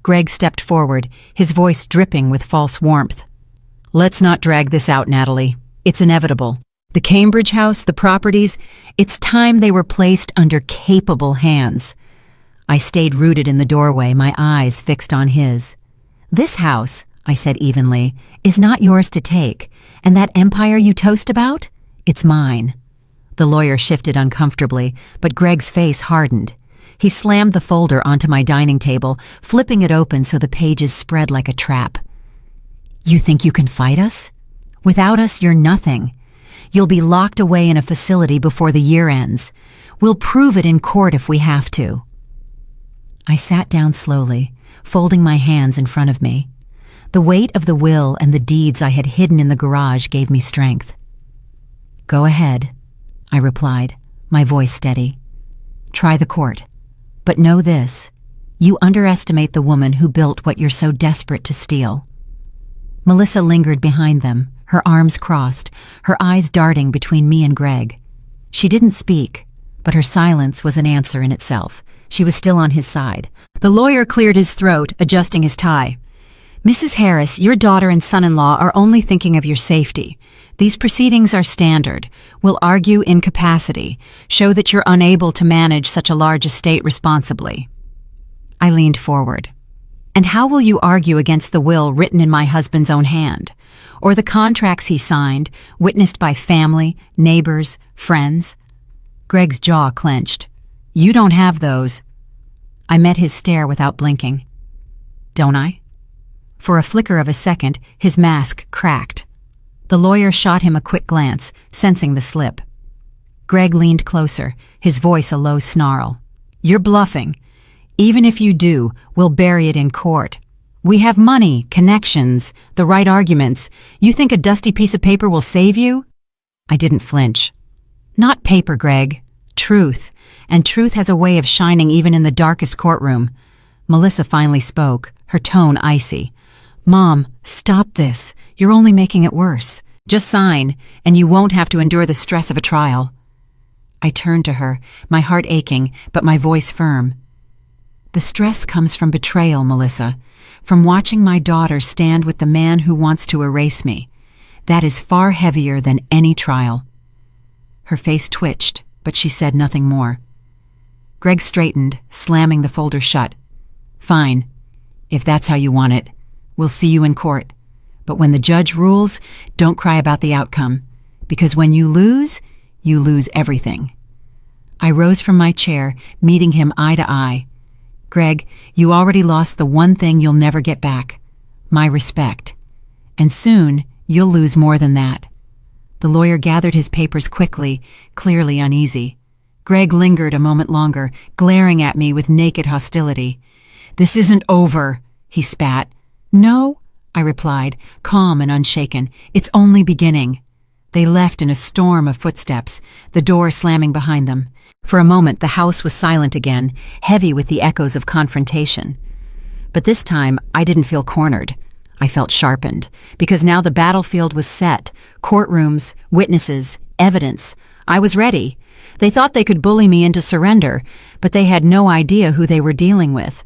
Greg stepped forward, his voice dripping with false warmth. "Let's not drag this out, Natalie. It's inevitable. The Cambridge house, the properties, it's time they were placed under capable hands." I stayed rooted in the doorway, my eyes fixed on his. "This house," I said evenly, "is not yours to take, and that empire you toast about, it's mine." The lawyer shifted uncomfortably, but Greg's face hardened. He slammed the folder onto my dining table, flipping it open so the pages spread like a trap. "You think you can fight us? Without us, you're nothing. You'll be locked away in a facility before the year ends. We'll prove it in court if we have to." I sat down slowly, folding my hands in front of me. The weight of the will and the deeds I had hidden in the garage gave me strength. "Go ahead," I replied, my voice steady. "Try the court. But know this, you underestimate the woman who built what you're so desperate to steal." Melissa lingered behind them, her arms crossed, her eyes darting between me and Greg. She didn't speak, but her silence was an answer in itself. She was still on his side. The lawyer cleared his throat, adjusting his tie. "Mrs. Harris, your daughter and son-in-law are only thinking of your safety. These proceedings are standard. We'll argue incapacity, show that you're unable to manage such a large estate responsibly." I leaned forward. "And how will you argue against the will written in my husband's own hand? Or the contracts he signed, witnessed by family, neighbors, friends?" Greg's jaw clenched. "You don't have those." I met his stare without blinking. "Don't I?" For a flicker of a second, his mask cracked. The lawyer shot him a quick glance, sensing the slip. Greg leaned closer, his voice a low snarl. "You're bluffing. Even if you do, we'll bury it in court. We have money, connections, the right arguments. You think a dusty piece of paper will save you?" I didn't flinch. "Not paper, Greg. Truth. And truth has a way of shining even in the darkest courtroom." Melissa finally spoke, her tone icy. "Mom, stop this. You're only making it worse. Just sign, and you won't have to endure the stress of a trial." I turned to her, my heart aching, but my voice firm. "The stress comes from betrayal, Melissa, from watching my daughter stand with the man who wants to erase me. That is far heavier than any trial." Her face twitched, but she said nothing more. Greg straightened, slamming the folder shut. "Fine. If that's how you want it. We'll see you in court. But when the judge rules, don't cry about the outcome. Because when you lose everything." I rose from my chair, meeting him eye to eye. "Greg, you already lost the one thing you'll never get back. My respect. And soon, you'll lose more than that." The lawyer gathered his papers quickly, clearly uneasy. Greg lingered a moment longer, glaring at me with naked hostility. "This isn't over," he spat. "No," I replied, calm and unshaken. "It's only beginning." They left in a storm of footsteps, the door slamming behind them. For a moment the house was silent again, heavy with the echoes of confrontation. But this time, I didn't feel cornered. I felt sharpened, because now the battlefield was set. Courtrooms, witnesses, evidence. I was ready. They thought they could bully me into surrender, but they had no idea who they were dealing with.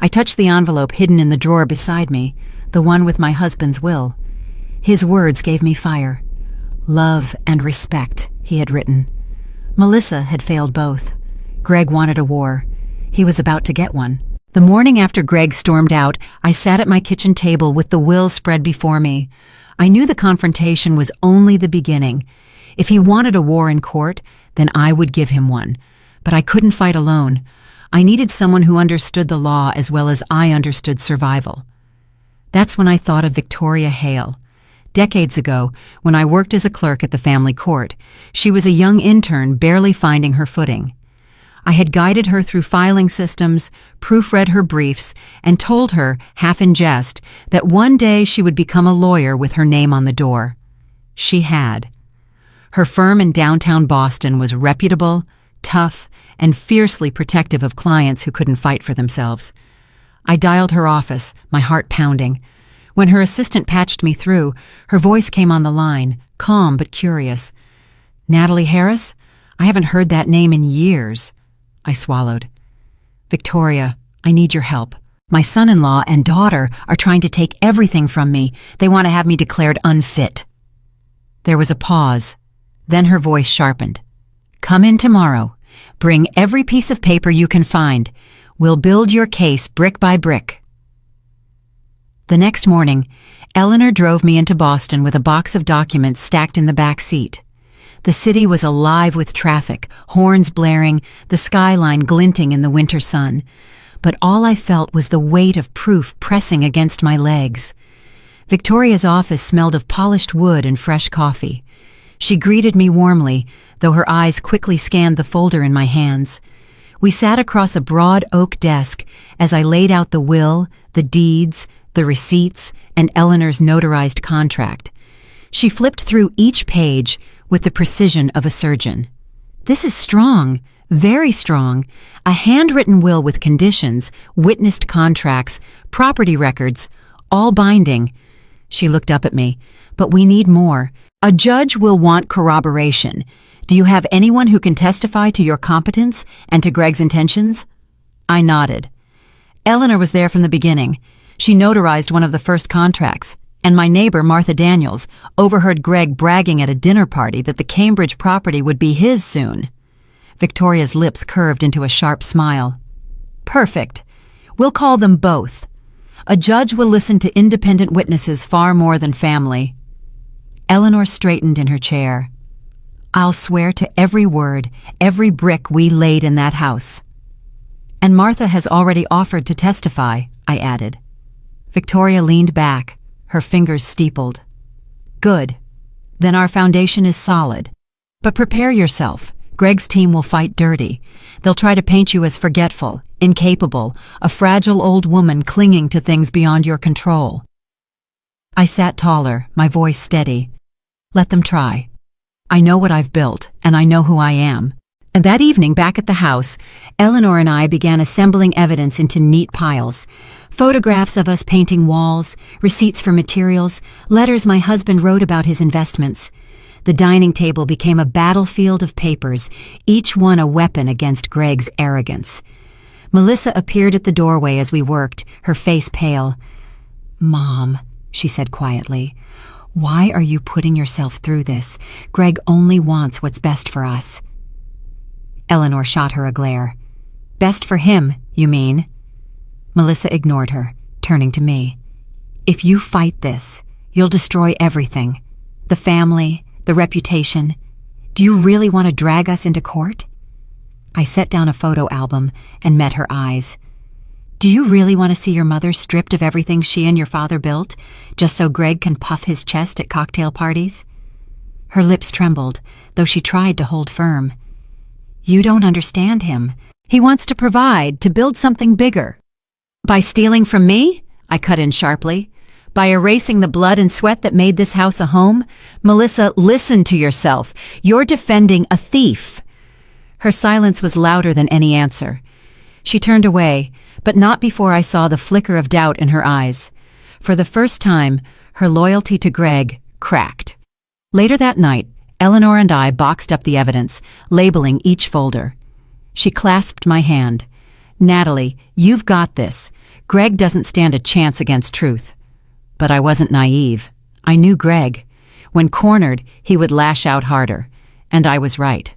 I touched the envelope hidden in the drawer beside me, the one with my husband's will. His words gave me fire. Love and respect, he had written. Melissa had failed both. Greg wanted a war. He was about to get one. The morning after Greg stormed out, I sat at my kitchen table with the will spread before me. I knew the confrontation was only the beginning. If he wanted a war in court, then I would give him one. But I couldn't fight alone. I needed someone who understood the law as well as I understood survival. That's when I thought of Victoria Hale. Decades ago, when I worked as a clerk at the family court, she was a young intern barely finding her footing. I had guided her through filing systems, proofread her briefs, and told her, half in jest, that one day she would become a lawyer with her name on the door. She had. Her firm in downtown Boston was reputable, tough, and fiercely protective of clients who couldn't fight for themselves. I dialed her office, my heart pounding. When her assistant patched me through, her voice came on the line, calm but curious. "Natalie Harris? I haven't heard that name in years." I swallowed. "Victoria, I need your help. My son-in-law and daughter are trying to take everything from me. They want to have me declared unfit." There was a pause. Then her voice sharpened. "Come in tomorrow. Bring every piece of paper you can find. We'll build your case brick by brick." The next morning, Eleanor drove me into Boston with a box of documents stacked in the back seat. The city was alive with traffic, horns blaring, the skyline glinting in the winter sun. But all I felt was the weight of proof pressing against my legs. Victoria's office smelled of polished wood and fresh coffee. She greeted me warmly, though her eyes quickly scanned the folder in my hands. We sat across a broad oak desk as I laid out the will, the deeds, the receipts, and Eleanor's notarized contract. She flipped through each page with the precision of a surgeon. "This is strong, very strong. A handwritten will with conditions, witnessed contracts, property records, all binding." She looked up at me. "But we need more. A judge will want corroboration. Do you have anyone who can testify to your competence and to Greg's intentions?" I nodded. Eleanor was there from the beginning. She notarized one of the first contracts, and my neighbor, Martha Daniels, overheard Greg bragging at a dinner party that the Cambridge property would be his soon. Victoria's lips curved into a sharp smile. "Perfect. We'll call them both. A judge will listen to independent witnesses far more than family." Eleanor straightened in her chair. "I'll swear to every word, every brick we laid in that house." "And Martha has already offered to testify," I added. Victoria leaned back, her fingers steepled. "Good. Then our foundation is solid. But prepare yourself. Greg's team will fight dirty. They'll try to paint you as forgetful, incapable, a fragile old woman clinging to things beyond your control." I sat taller, my voice steady. "Let them try. I know what I've built, and I know who I am." And that evening, back at the house, Eleanor and I began assembling evidence into neat piles. Photographs of us painting walls, receipts for materials, letters my husband wrote about his investments. The dining table became a battlefield of papers, each one a weapon against Greg's arrogance. Melissa appeared at the doorway as we worked, her face pale. "Mom," she said quietly, "why are you putting yourself through this? Greg only wants what's best for us." Eleanor shot her a glare. "Best for him, you mean?" Melissa ignored her, turning to me. "If you fight this, you'll destroy everything. The family, the reputation. Do you really want to drag us into court?" I set down a photo album and met her eyes. "Do you really want to see your mother stripped of everything she and your father built, just so Greg can puff his chest at cocktail parties?" Her lips trembled, though she tried to hold firm. "You don't understand him. He wants to provide, to build something bigger." "By stealing from me?" I cut in sharply. "By erasing the blood and sweat that made this house a home? Melissa, listen to yourself. You're defending a thief." Her silence was louder than any answer. She turned away, but not before I saw the flicker of doubt in her eyes. For the first time, her loyalty to Greg cracked. Later that night, Eleanor and I boxed up the evidence, labeling each folder. She clasped my hand. "Natalie, you've got this. Greg doesn't stand a chance against truth." But I wasn't naive. I knew Greg. When cornered, he would lash out harder. And I was right.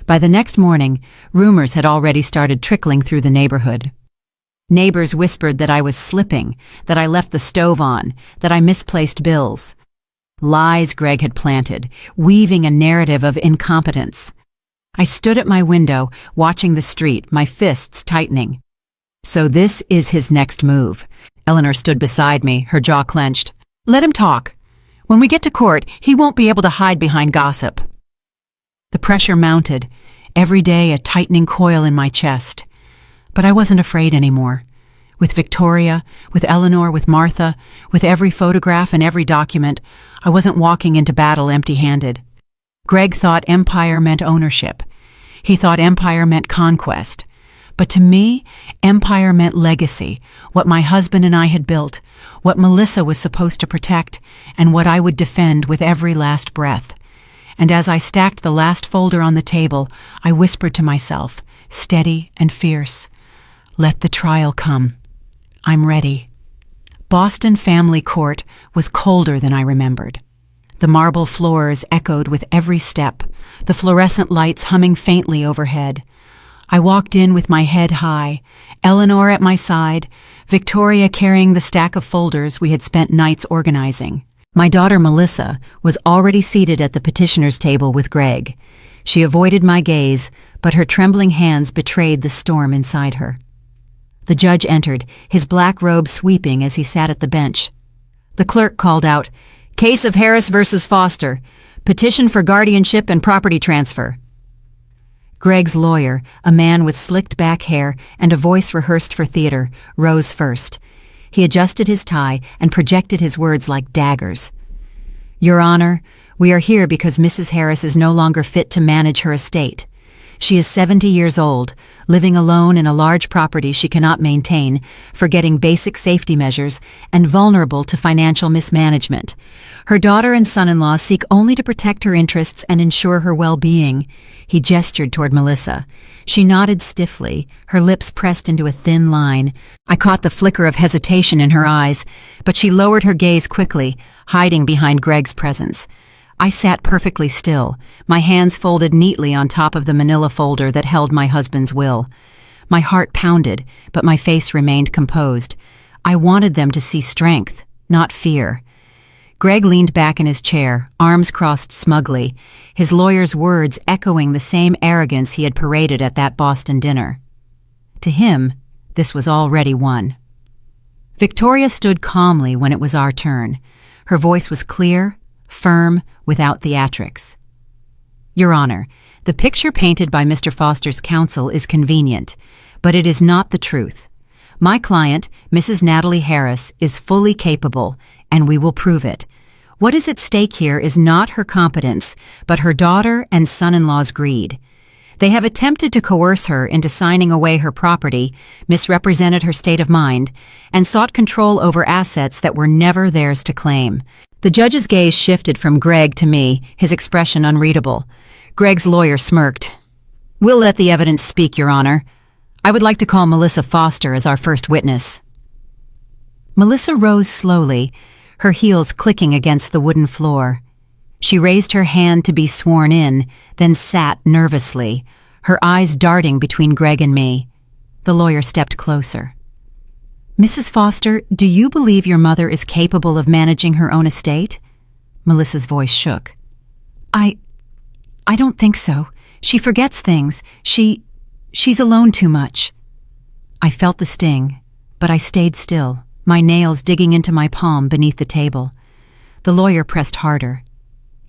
By the next morning, rumors had already started trickling through the neighborhood. Neighbors whispered that I was slipping, that I left the stove on, that I misplaced bills. Lies Greg had planted, weaving a narrative of incompetence. I stood at my window, watching the street, my fists tightening. So this is his next move. Eleanor stood beside me, her jaw clenched. "Let him talk. When we get to court, he won't be able to hide behind gossip." The pressure mounted, every day a tightening coil in my chest. But I wasn't afraid anymore. With Victoria, with Eleanor, with Martha, with every photograph and every document, I wasn't walking into battle empty-handed. Greg thought empire meant ownership. He thought empire meant conquest. But to me, empire meant legacy, what my husband and I had built, what Melissa was supposed to protect, and what I would defend with every last breath. And as I stacked the last folder on the table, I whispered to myself, steady and fierce, "Let the trial come. I'm ready." Boston Family Court was colder than I remembered. The marble floors echoed with every step, the fluorescent lights humming faintly overhead. I walked in with my head high, Eleanor at my side, Victoria carrying the stack of folders we had spent nights organizing. My daughter Melissa was already seated at the petitioner's table with Greg. She avoided my gaze, but her trembling hands betrayed the storm inside her. The judge entered, his black robe sweeping as he sat at the bench. The clerk called out, "Case of Harris versus Foster. Petition for guardianship and property transfer." Greg's lawyer, a man with slicked back hair and a voice rehearsed for theater, rose first. He adjusted his tie and projected his words like daggers. "Your Honor, we are here because Mrs. Harris is no longer fit to manage her estate. She is 70 years old, living alone in a large property she cannot maintain, forgetting basic safety measures, and vulnerable to financial mismanagement. Her daughter and son-in-law seek only to protect her interests and ensure her well-being." He gestured toward Melissa. She nodded stiffly, her lips pressed into a thin line. I caught the flicker of hesitation in her eyes, but she lowered her gaze quickly, hiding behind Greg's presence. I sat perfectly still, my hands folded neatly on top of the manila folder that held my husband's will. My heart pounded, but my face remained composed. I wanted them to see strength, not fear. Greg leaned back in his chair, arms crossed smugly, his lawyer's words echoing the same arrogance he had paraded at that Boston dinner. To him, this was already won. Victoria stood calmly when it was our turn. Her voice was clear, firm, without theatrics. "Your Honor, the picture painted by Mr. Foster's counsel is convenient, but it is not the truth. My client, Mrs. Natalie Harris, is fully capable, and we will prove it. What is at stake here is not her competence, but her daughter and son-in-law's greed. They have attempted to coerce her into signing away her property, misrepresented her state of mind, and sought control over assets that were never theirs to claim." The judge's gaze shifted from Greg to me, his expression unreadable. Greg's lawyer smirked. "We'll let the evidence speak, Your Honor. I would like to call Melissa Foster as our first witness." Melissa rose slowly, her heels clicking against the wooden floor. She raised her hand to be sworn in, then sat nervously, her eyes darting between Greg and me. The lawyer stepped closer. "Mrs. Foster, do you believe your mother is capable of managing her own estate?" Melissa's voice shook. I don't think so. She forgets things. She's alone too much." I felt the sting, but I stayed still, my nails digging into my palm beneath the table. The lawyer pressed harder.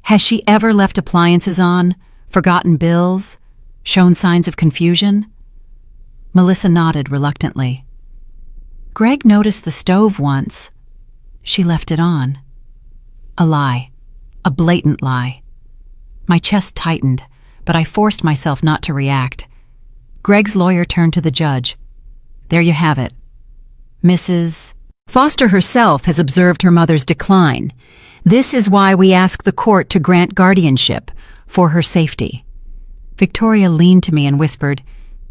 "Has she ever left appliances on, forgotten bills, shown signs of confusion?" Melissa nodded reluctantly. "Greg noticed the stove once. She left it on." A lie. A blatant lie. My chest tightened, but I forced myself not to react. Greg's lawyer turned to the judge. There you have it. Mrs. Foster herself has observed her mother's decline. This is why we ask the court to grant guardianship, for her safety. Victoria leaned to me and whispered,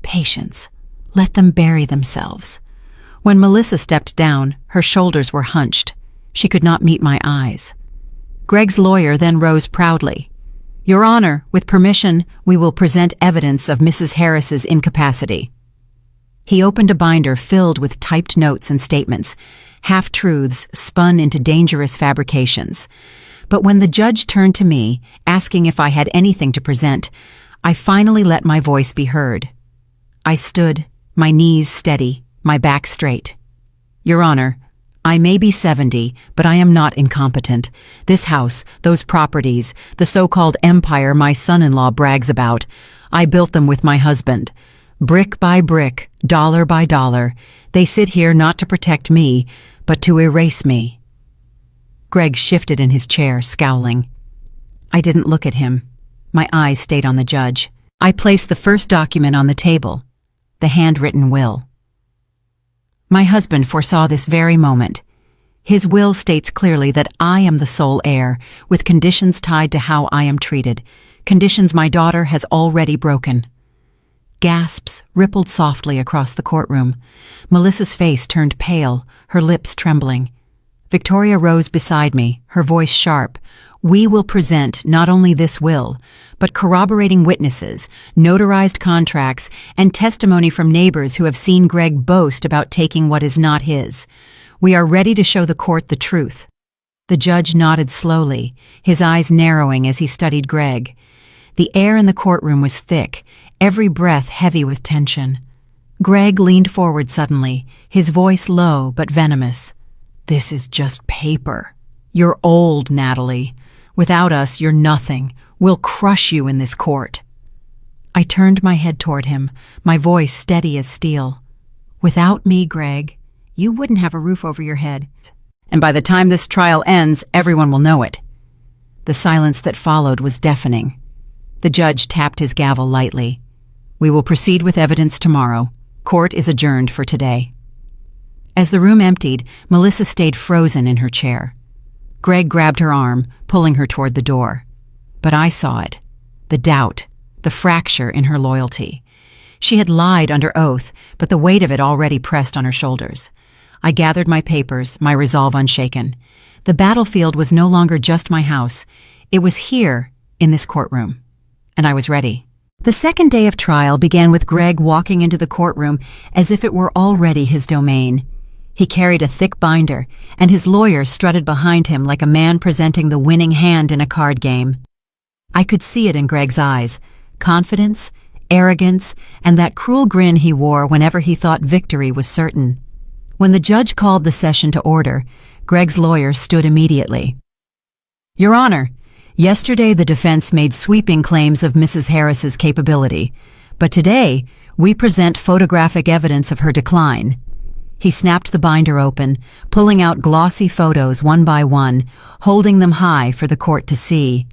"Patience. Let them bury themselves." When Melissa stepped down, her shoulders were hunched. She could not meet my eyes. Greg's lawyer then rose proudly. "Your Honor, with permission, we will present evidence of Mrs. Harris's incapacity." He opened a binder filled with typed notes and statements, half-truths spun into dangerous fabrications. But when the judge turned to me, asking if I had anything to present, I finally let my voice be heard. I stood, my knees steady, my back straight. "Your Honor, I may be 70, but I am not incompetent. This house, those properties, the so-called empire my son-in-law brags about, I built them with my husband. Brick by brick, dollar by dollar, they sit here not to protect me, but to erase me." Greg shifted in his chair, scowling. I didn't look at him. My eyes stayed on the judge. I placed the first document on the table, the handwritten will. My husband foresaw this very moment. His will states clearly that I am the sole heir, with conditions tied to how I am treated, conditions my daughter has already broken. Gasps rippled softly across the courtroom. Melissa's face turned pale, her lips trembling. Victoria rose beside me, her voice sharp. "We will present not only this will, but corroborating witnesses, notarized contracts, and testimony from neighbors who have seen Greg boast about taking what is not his. We are ready to show the court the truth." The judge nodded slowly, his eyes narrowing as he studied Greg. The air in the courtroom was thick, every breath heavy with tension. Greg leaned forward suddenly, his voice low but venomous. "This is just paper. You're old, Natalie. Without us, you're nothing. We'll crush you in this court." I turned my head toward him, my voice steady as steel. "Without me, Greg, you wouldn't have a roof over your head. And by the time this trial ends, everyone will know it." The silence that followed was deafening. The judge tapped his gavel lightly. "We will proceed with evidence tomorrow. Court is adjourned for today." As the room emptied, Melissa stayed frozen in her chair. Greg grabbed her arm, pulling her toward the door. But I saw it. The doubt, the fracture in her loyalty. She had lied under oath, but the weight of it already pressed on her shoulders. I gathered my papers, my resolve unshaken. The battlefield was no longer just my house. It was here, in this courtroom. And I was ready. The second day of trial began with Greg walking into the courtroom as if it were already his domain. He carried a thick binder, and his lawyer strutted behind him like a man presenting the winning hand in a card game. I could see it in Greg's eyes, confidence, arrogance, and that cruel grin he wore whenever he thought victory was certain. When the judge called the session to order, Greg's lawyer stood immediately. "Your Honor, yesterday the defense made sweeping claims of Mrs. Harris's capability, but today we present photographic evidence of her decline." He snapped the binder open, pulling out glossy photos one by one, holding them high for the court to see.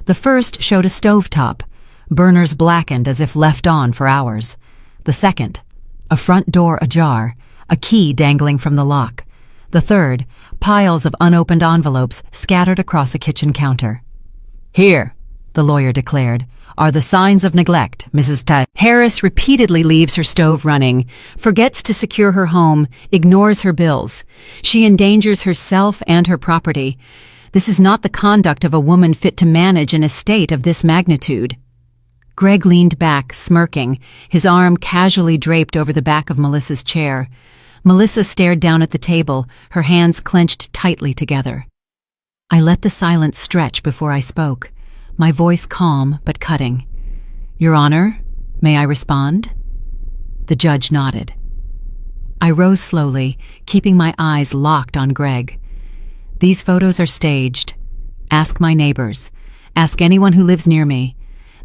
The first showed a stovetop, burners blackened as if left on for hours. The second, a front door ajar, a key dangling from the lock. The third, piles of unopened envelopes scattered across a kitchen counter. "Here," the lawyer declared, "are the signs of neglect, Mrs. Harris repeatedly leaves her stove running, forgets to secure her home, ignores her bills. She endangers herself and her property. This is not the conduct of a woman fit to manage an estate of this magnitude." Greg leaned back, smirking, his arm casually draped over the back of Melissa's chair. Melissa stared down at the table, her hands clenched tightly together. I let the silence stretch before I spoke, my voice calm but cutting. "Your Honor, may I respond?" The judge nodded. I rose slowly, keeping my eyes locked on Greg. "These photos are staged. Ask my neighbors. Ask anyone who lives near me.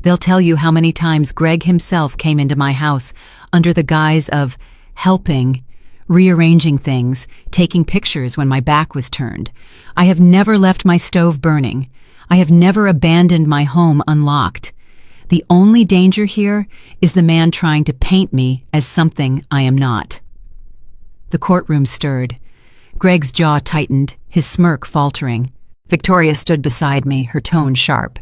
They'll tell you how many times Greg himself came into my house under the guise of helping, rearranging things, taking pictures when my back was turned. I have never left my stove burning. I have never abandoned my home unlocked. The only danger here is the man trying to paint me as something I am not." The courtroom stirred. Greg's jaw tightened, his smirk faltering. Victoria stood beside me, her tone sharp.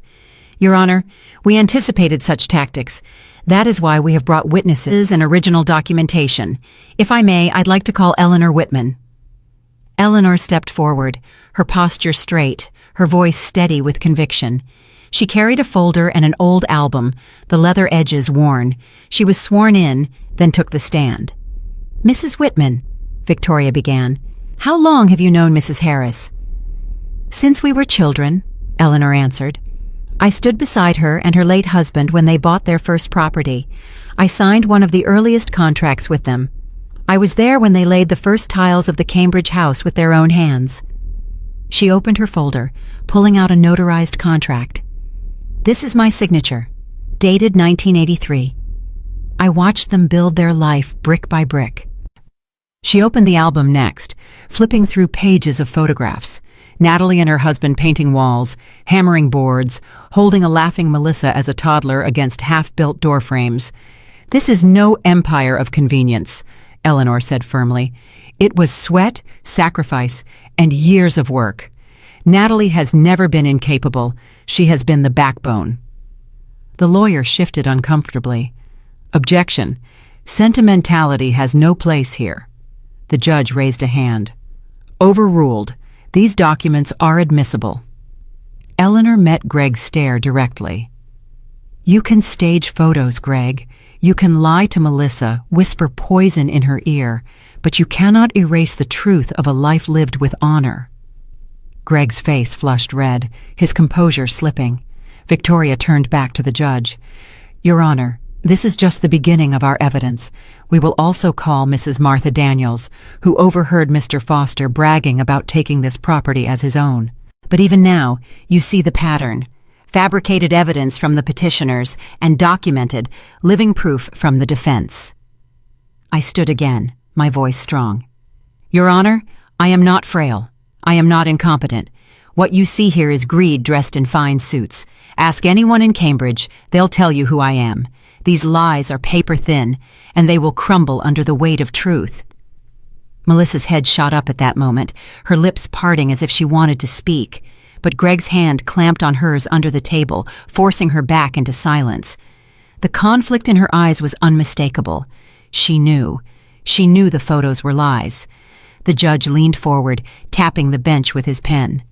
Your Honor, we anticipated such tactics. That is why we have brought witnesses and original documentation. If I may, I'd like to call Eleanor Whitman. Eleanor stepped forward, her posture straight, her voice steady with conviction. She carried a folder and an old album, the leather edges worn. She was sworn in, then took the stand. Mrs. Whitman, Victoria began, how long have you known Mrs. Harris? Since we were children, Eleanor answered. I stood beside her and her late husband when they bought their first property. I signed one of the earliest contracts with them. I was there when they laid the first tiles of the Cambridge house with their own hands. She opened her folder, pulling out a notarized contract. This is my signature, dated 1983. I watched them build their life brick by brick. She opened the album next, flipping through pages of photographs. Natalie and her husband painting walls, hammering boards, holding a laughing Melissa as a toddler against half-built door frames. This is no empire of convenience, Eleanor said firmly. It was sweat, sacrifice, and years of work. Natalie has never been incapable. She has been the backbone. The lawyer shifted uncomfortably. Objection. Sentimentality has no place here. The judge raised a hand. Overruled. These documents are admissible. Eleanor met Greg's stare directly. You can stage photos, Greg. You can lie to Melissa, whisper poison in her ear, but you cannot erase the truth of a life lived with honor. Greg's face flushed red, his composure slipping. Victoria turned back to the judge. Your Honor, this is just the beginning of our evidence. We will also call Mrs. Martha Daniels, who overheard Mr. Foster bragging about taking this property as his own. But even now, you see the pattern. Fabricated evidence from the petitioners and documented, living proof from the defense. I stood again, my voice strong. Your Honor, I am not frail. I am not incompetent. What you see here is greed dressed in fine suits. Ask anyone in Cambridge, they'll tell you who I am. These lies are paper thin, and they will crumble under the weight of truth. Melissa's head shot up at that moment, her lips parting as if she wanted to speak, but Greg's hand clamped on hers under the table, forcing her back into silence. The conflict in her eyes was unmistakable. She knew. She knew the photos were lies. The judge leaned forward, tapping the bench with his pen.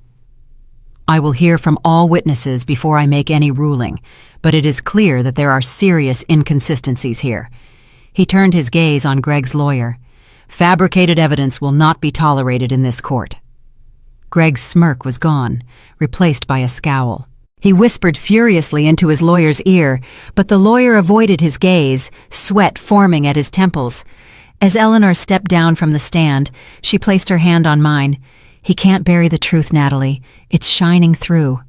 I will hear from all witnesses before I make any ruling, but it is clear that there are serious inconsistencies here. He turned his gaze on Greg's lawyer. Fabricated evidence will not be tolerated in this court. Greg's smirk was gone, replaced by a scowl. He whispered furiously into his lawyer's ear, but the lawyer avoided his gaze, sweat forming at his temples. As Eleanor stepped down from the stand, she placed her hand on mine. He can't bury the truth, Natalie. It's shining through.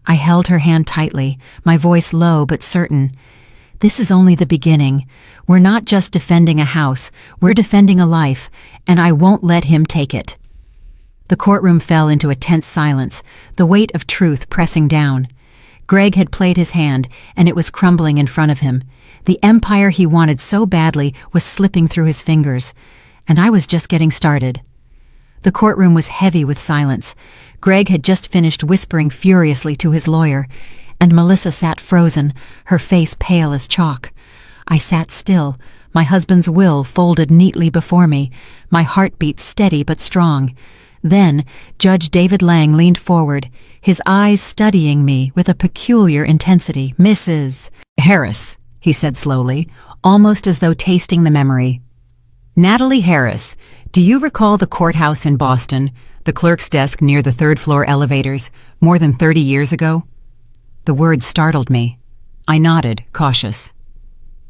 I held her hand tightly, my voice low but certain. This is only the beginning. We're not just defending a house, we're defending a life, and I won't let him take it. The courtroom fell into a tense silence, the weight of truth pressing down. Greg had played his hand, and it was crumbling in front of him. The empire he wanted so badly was slipping through his fingers, and I was just getting started. The courtroom was heavy with silence. Greg had just finished whispering furiously to his lawyer, and Melissa sat frozen, her face pale as chalk. I sat still, my husband's will folded neatly before me, my heartbeat steady but strong. Then, Judge David Lang leaned forward, his eyes studying me with a peculiar intensity. Mrs. Harris, he said slowly, almost as though tasting the memory. Natalie Harris, do you recall the courthouse in Boston, the clerk's desk near the third-floor elevators, more than 30 years ago? The word startled me. I nodded, cautious.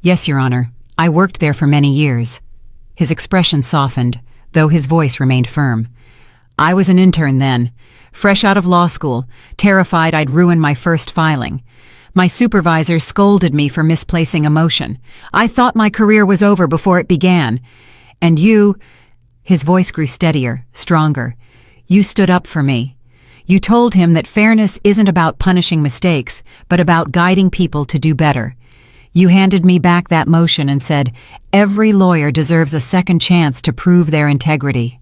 Yes, Your Honor. I worked there for many years. His expression softened, though his voice remained firm. I was an intern then, fresh out of law school, terrified I'd ruin my first filing. My supervisor scolded me for misplacing a motion. I thought my career was over before it began. And you, his voice grew steadier, stronger. You stood up for me. You told him that fairness isn't about punishing mistakes, but about guiding people to do better. You handed me back that motion and said, every lawyer deserves a second chance to prove their integrity.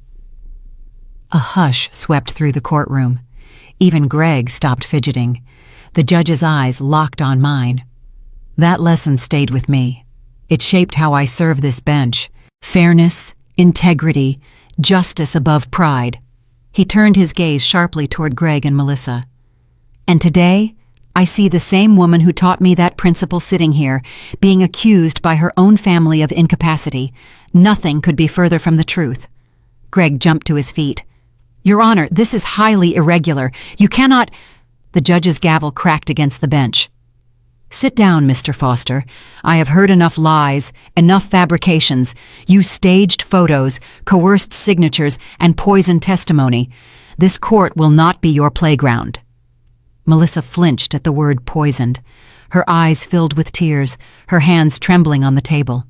A hush swept through the courtroom. Even Greg stopped fidgeting. The judge's eyes locked on mine. That lesson stayed with me. It shaped how I serve this bench. Fairness, integrity, justice above pride. He turned his gaze sharply toward Greg and Melissa. And today, I see the same woman who taught me that principle sitting here, being accused by her own family of incapacity. Nothing could be further from the truth. Greg jumped to his feet. Your Honor, this is highly irregular. You cannot— The judge's gavel cracked against the bench. Sit down, Mr. Foster. I have heard enough lies, enough fabrications. You staged photos, coerced signatures, and poisoned testimony. This court will not be your playground. Melissa flinched at the word poisoned. Her eyes filled with tears, her hands trembling on the table.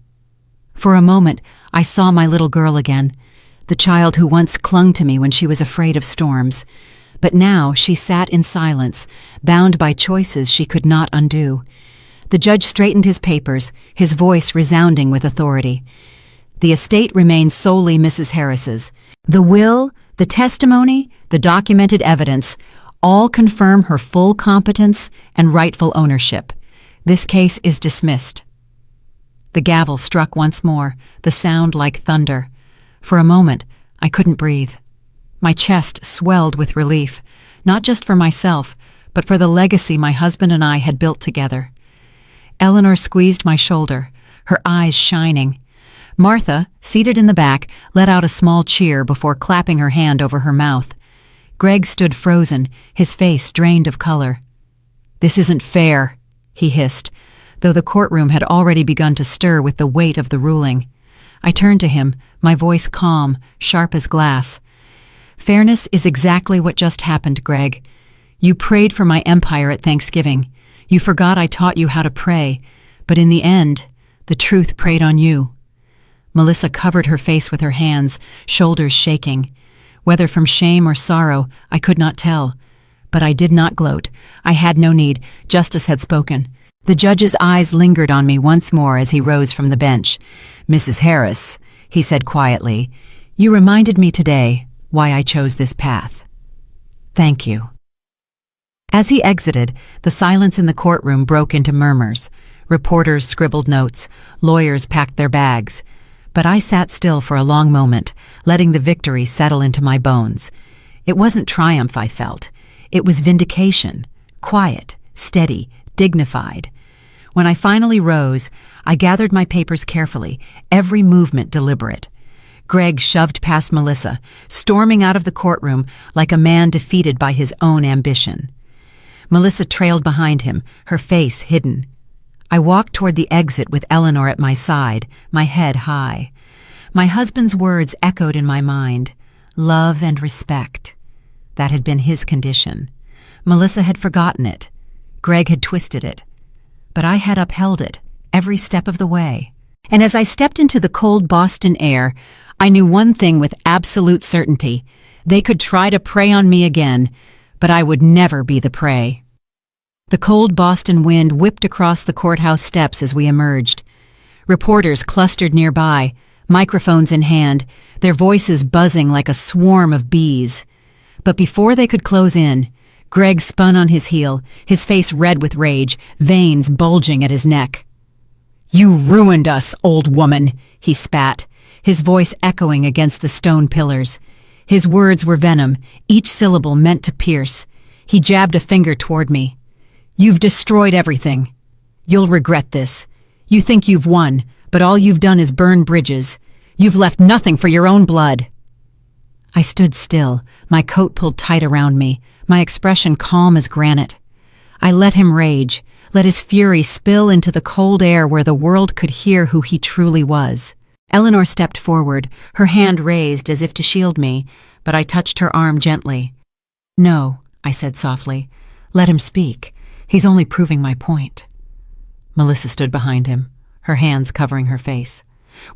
For a moment, I saw my little girl again, the child who once clung to me when she was afraid of storms. But now she sat in silence, bound by choices she could not undo. The judge straightened his papers, his voice resounding with authority. The estate remains solely Mrs. Harris's. The will, the testimony, the documented evidence, all confirm her full competence and rightful ownership. This case is dismissed. The gavel struck once more, the sound like thunder. For a moment, I couldn't breathe. My chest swelled with relief, not just for myself, but for the legacy my husband and I had built together. Eleanor squeezed my shoulder, her eyes shining. Martha, seated in the back, let out a small cheer before clapping her hand over her mouth. Greg stood frozen, his face drained of color. This isn't fair, he hissed, though the courtroom had already begun to stir with the weight of the ruling. I turned to him, my voice calm, sharp as glass. Fairness is exactly what just happened, Greg. You prayed for my empire at Thanksgiving. You forgot I taught you how to pray, but in the end, the truth preyed on you. Melissa covered her face with her hands, shoulders shaking. Whether from shame or sorrow, I could not tell. But I did not gloat. I had no need. Justice had spoken. The judge's eyes lingered on me once more as he rose from the bench. Mrs. Harris, he said quietly, you reminded me today why I chose this path. Thank you. As he exited, the silence in the courtroom broke into murmurs. Reporters scribbled notes, lawyers packed their bags. But I sat still for a long moment, letting the victory settle into my bones. It wasn't triumph I felt. It was vindication, quiet, steady, dignified. When I finally rose, I gathered my papers carefully, every movement deliberate. Greg shoved past Melissa, storming out of the courtroom like a man defeated by his own ambition. Melissa trailed behind him, her face hidden. I walked toward the exit with Eleanor at my side, my head high. My husband's words echoed in my mind. Love and respect. That had been his condition. Melissa had forgotten it. Greg had twisted it. But I had upheld it, every step of the way. And as I stepped into the cold Boston air, I knew one thing with absolute certainty. They could try to prey on me again, but I would never be the prey. The cold Boston wind whipped across the courthouse steps as we emerged. Reporters clustered nearby, microphones in hand, their voices buzzing like a swarm of bees. But before they could close in, Greg spun on his heel, his face red with rage, veins bulging at his neck. You ruined us, old woman, he spat, his voice echoing against the stone pillars. His words were venom, each syllable meant to pierce. He jabbed a finger toward me. You've destroyed everything. You'll regret this. You think you've won, but all you've done is burn bridges. You've left nothing for your own blood. I stood still, my coat pulled tight around me, my expression calm as granite. I let him rage, let his fury spill into the cold air where the world could hear who he truly was. Eleanor stepped forward, her hand raised as if to shield me, but I touched her arm gently. No, I said softly. Let him speak. He's only proving my point. Melissa stood behind him, her hands covering her face.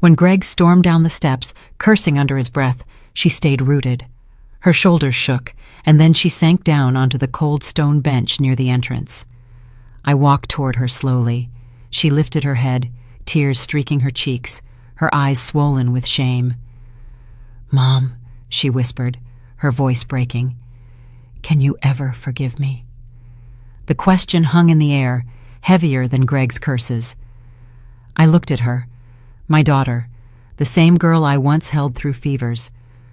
When Greg stormed down the steps, cursing under his breath, she stayed rooted. Her shoulders shook, and then she sank down onto the cold stone bench near the entrance. I walked toward her slowly. She lifted her head, tears streaking her cheeks, her eyes swollen with shame. "Mom," she whispered, her voice breaking, "can you ever forgive me?" The question hung in the air, heavier than Greg's curses. I looked at her, my daughter, the same girl I once held through fevers,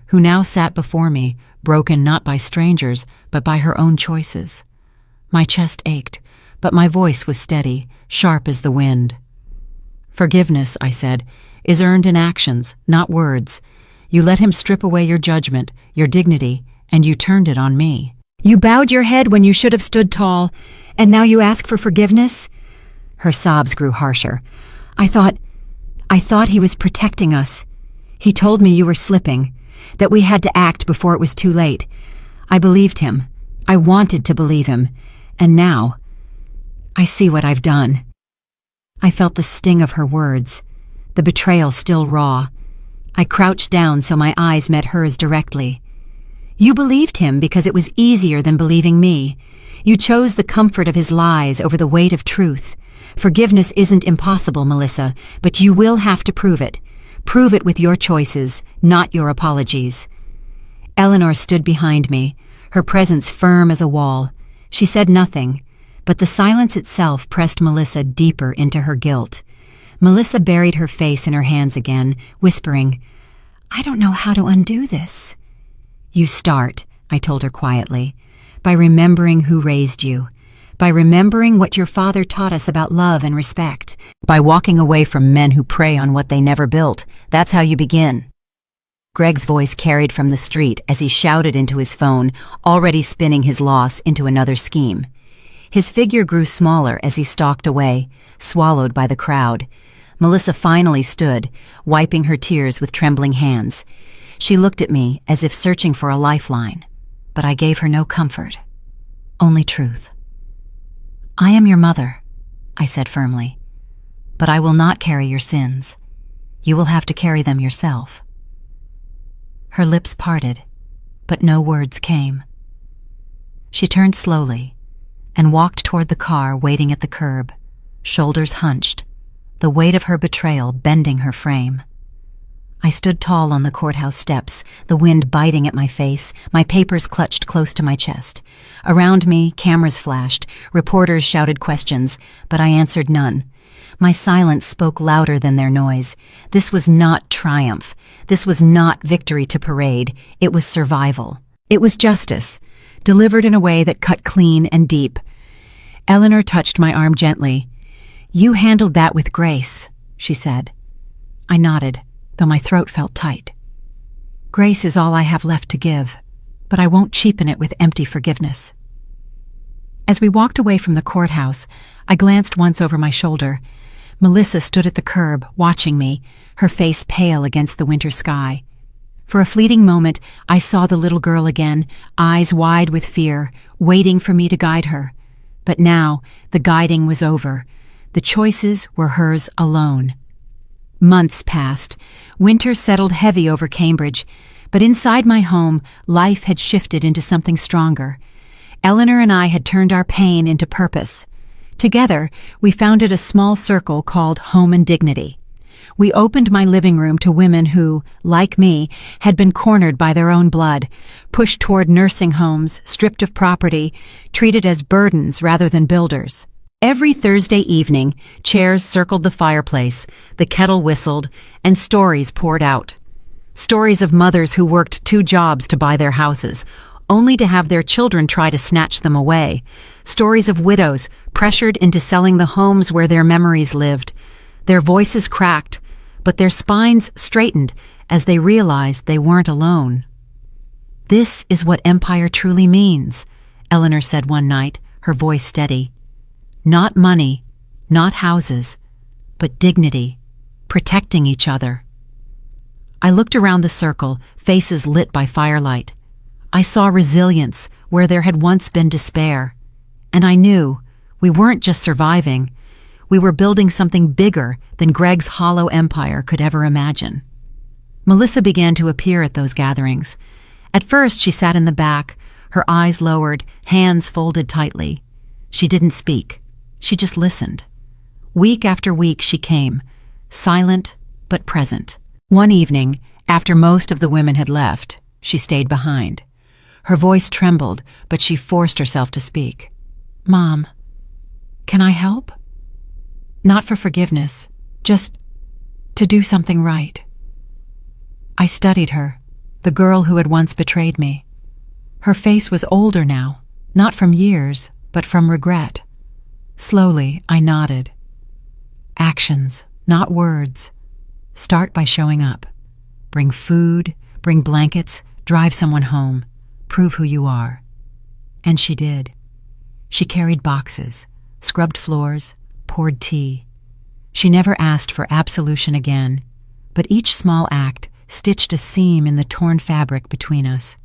who now sat before me, broken not by strangers, but by her own choices. My chest ached, but my voice was steady, sharp as the wind. "Forgiveness," I said, "is earned in actions, not words. You let him strip away your judgment, your dignity, and you turned it on me. You bowed your head when you should have stood tall, and now you ask for forgiveness?" Her sobs grew harsher. I thought he was protecting us. He told me you were slipping, that we had to act before it was too late. I believed him. I wanted to believe him. And now, I see what I've done." I felt the sting of her words, the betrayal still raw. I crouched down so my eyes met hers directly. "You believed him because it was easier than believing me. You chose the comfort of his lies over the weight of truth. Forgiveness isn't impossible, Melissa, but you will have to prove it. Prove it with your choices, not your apologies." Eleanor stood behind me, her presence firm as a wall. She said nothing, but the silence itself pressed Melissa deeper into her guilt. Melissa buried her face in her hands again, whispering, "I don't know how to undo this." "You start," I told her quietly, "by remembering who raised you, by remembering what your father taught us about love and respect, by walking away from men who prey on what they never built. That's how you begin." Greg's voice carried from the street as he shouted into his phone, already spinning his loss into another scheme. His figure grew smaller as he stalked away, swallowed by the crowd. Melissa finally stood, wiping her tears with trembling hands. She looked at me as if searching for a lifeline, but I gave her no comfort, only truth. "I am your mother," I said firmly, "but I will not carry your sins. You will have to carry them yourself." Her lips parted, but no words came. She turned slowly and walked toward the car waiting at the curb, shoulders hunched, the weight of her betrayal bending her frame. I stood tall on the courthouse steps, the wind biting at my face, my papers clutched close to my chest. Around me, cameras flashed, reporters shouted questions, but I answered none. My silence spoke louder than their noise. This was not triumph. This was not victory to parade. It was survival. It was justice, delivered in a way that cut clean and deep. Eleanor touched my arm gently. "You handled that with grace," she said. I nodded, though my throat felt tight. "Grace is all I have left to give, but I won't cheapen it with empty forgiveness." As we walked away from the courthouse, I glanced once over my shoulder. Melissa stood at the curb, watching me, her face pale against the winter sky. For a fleeting moment, I saw the little girl again, eyes wide with fear, waiting for me to guide her. But now, the guiding was over. The choices were hers alone. Months passed. Winter settled heavy over Cambridge, but inside my home, life had shifted into something stronger. Eleanor and I had turned our pain into purpose. Together, we founded a small circle called Home and Dignity. We opened my living room to women who, like me, had been cornered by their own blood, pushed toward nursing homes, stripped of property, treated as burdens rather than builders. Every Thursday evening, chairs circled the fireplace, the kettle whistled, and stories poured out. Stories of mothers who worked 2 jobs to buy their houses, only to have their children try to snatch them away. Stories of widows pressured into selling the homes where their memories lived. Their voices cracked, but their spines straightened as they realized they weren't alone. "This is what empire truly means," Eleanor said one night, her voice steady. "Not money, not houses, but dignity, protecting each other." I looked around the circle, faces lit by firelight. I saw resilience where there had once been despair. And I knew we weren't just surviving. We were building something bigger than Greg's hollow empire could ever imagine. Melissa began to appear at those gatherings. At first, she sat in the back, her eyes lowered, hands folded tightly. She didn't speak. She just listened. Week after week she came, silent but present. One evening, after most of the women had left, she stayed behind. Her voice trembled, but she forced herself to speak. "Mom, can I help? Not for forgiveness, just to do something right." I studied her, the girl who had once betrayed me. Her face was older now, not from years, but from regret. Slowly, I nodded. Actions, not words. Start by showing up. Bring food, bring blankets, drive someone home. Prove who you are. And she did. She carried boxes, scrubbed floors, poured tea. She never asked for absolution again, but each small act stitched a seam in the torn fabric between us.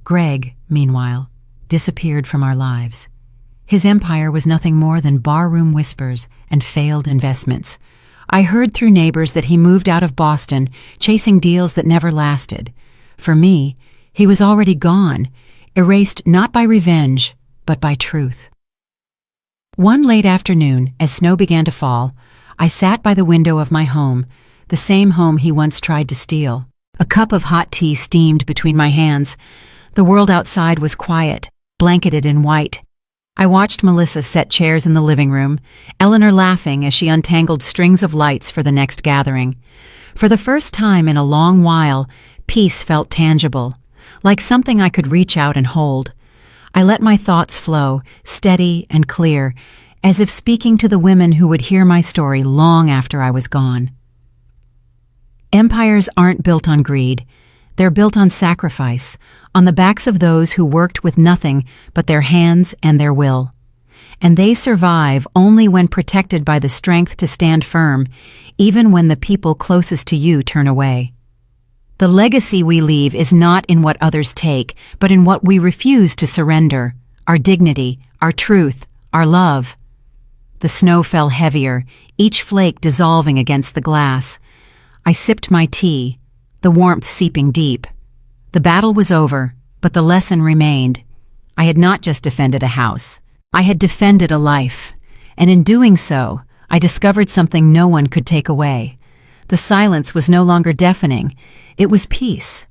Greg, meanwhile, disappeared from our lives. His empire was nothing more than barroom whispers and failed investments. I heard through neighbors that he moved out of Boston, chasing deals that never lasted. For me, he was already gone, erased not by revenge, but by truth. One late afternoon, as snow began to fall, I sat by the window of my home, the same home he once tried to steal. A cup of hot tea steamed between my hands. The world outside was quiet, blanketed in white. I watched Melissa set chairs in the living room, Eleanor laughing as she untangled strings of lights for the next gathering. For the first time in a long while, peace felt tangible, like something I could reach out and hold. I let my thoughts flow, steady and clear, as if speaking to the women who would hear my story long after I was gone. Empires aren't built on greed. They're built on sacrifice, on the backs of those who worked with nothing but their hands and their will. And they survive only when protected by the strength to stand firm, even when the people closest to you turn away. The legacy we leave is not in what others take, but in what we refuse to surrender, our dignity, our truth, our love. The snow fell heavier, each flake dissolving against the glass. I sipped my tea, the warmth seeping deep. The battle was over, but the lesson remained. I had not just defended a house. I had defended a life. And in doing so, I discovered something no one could take away. The silence was no longer deafening. It was peace.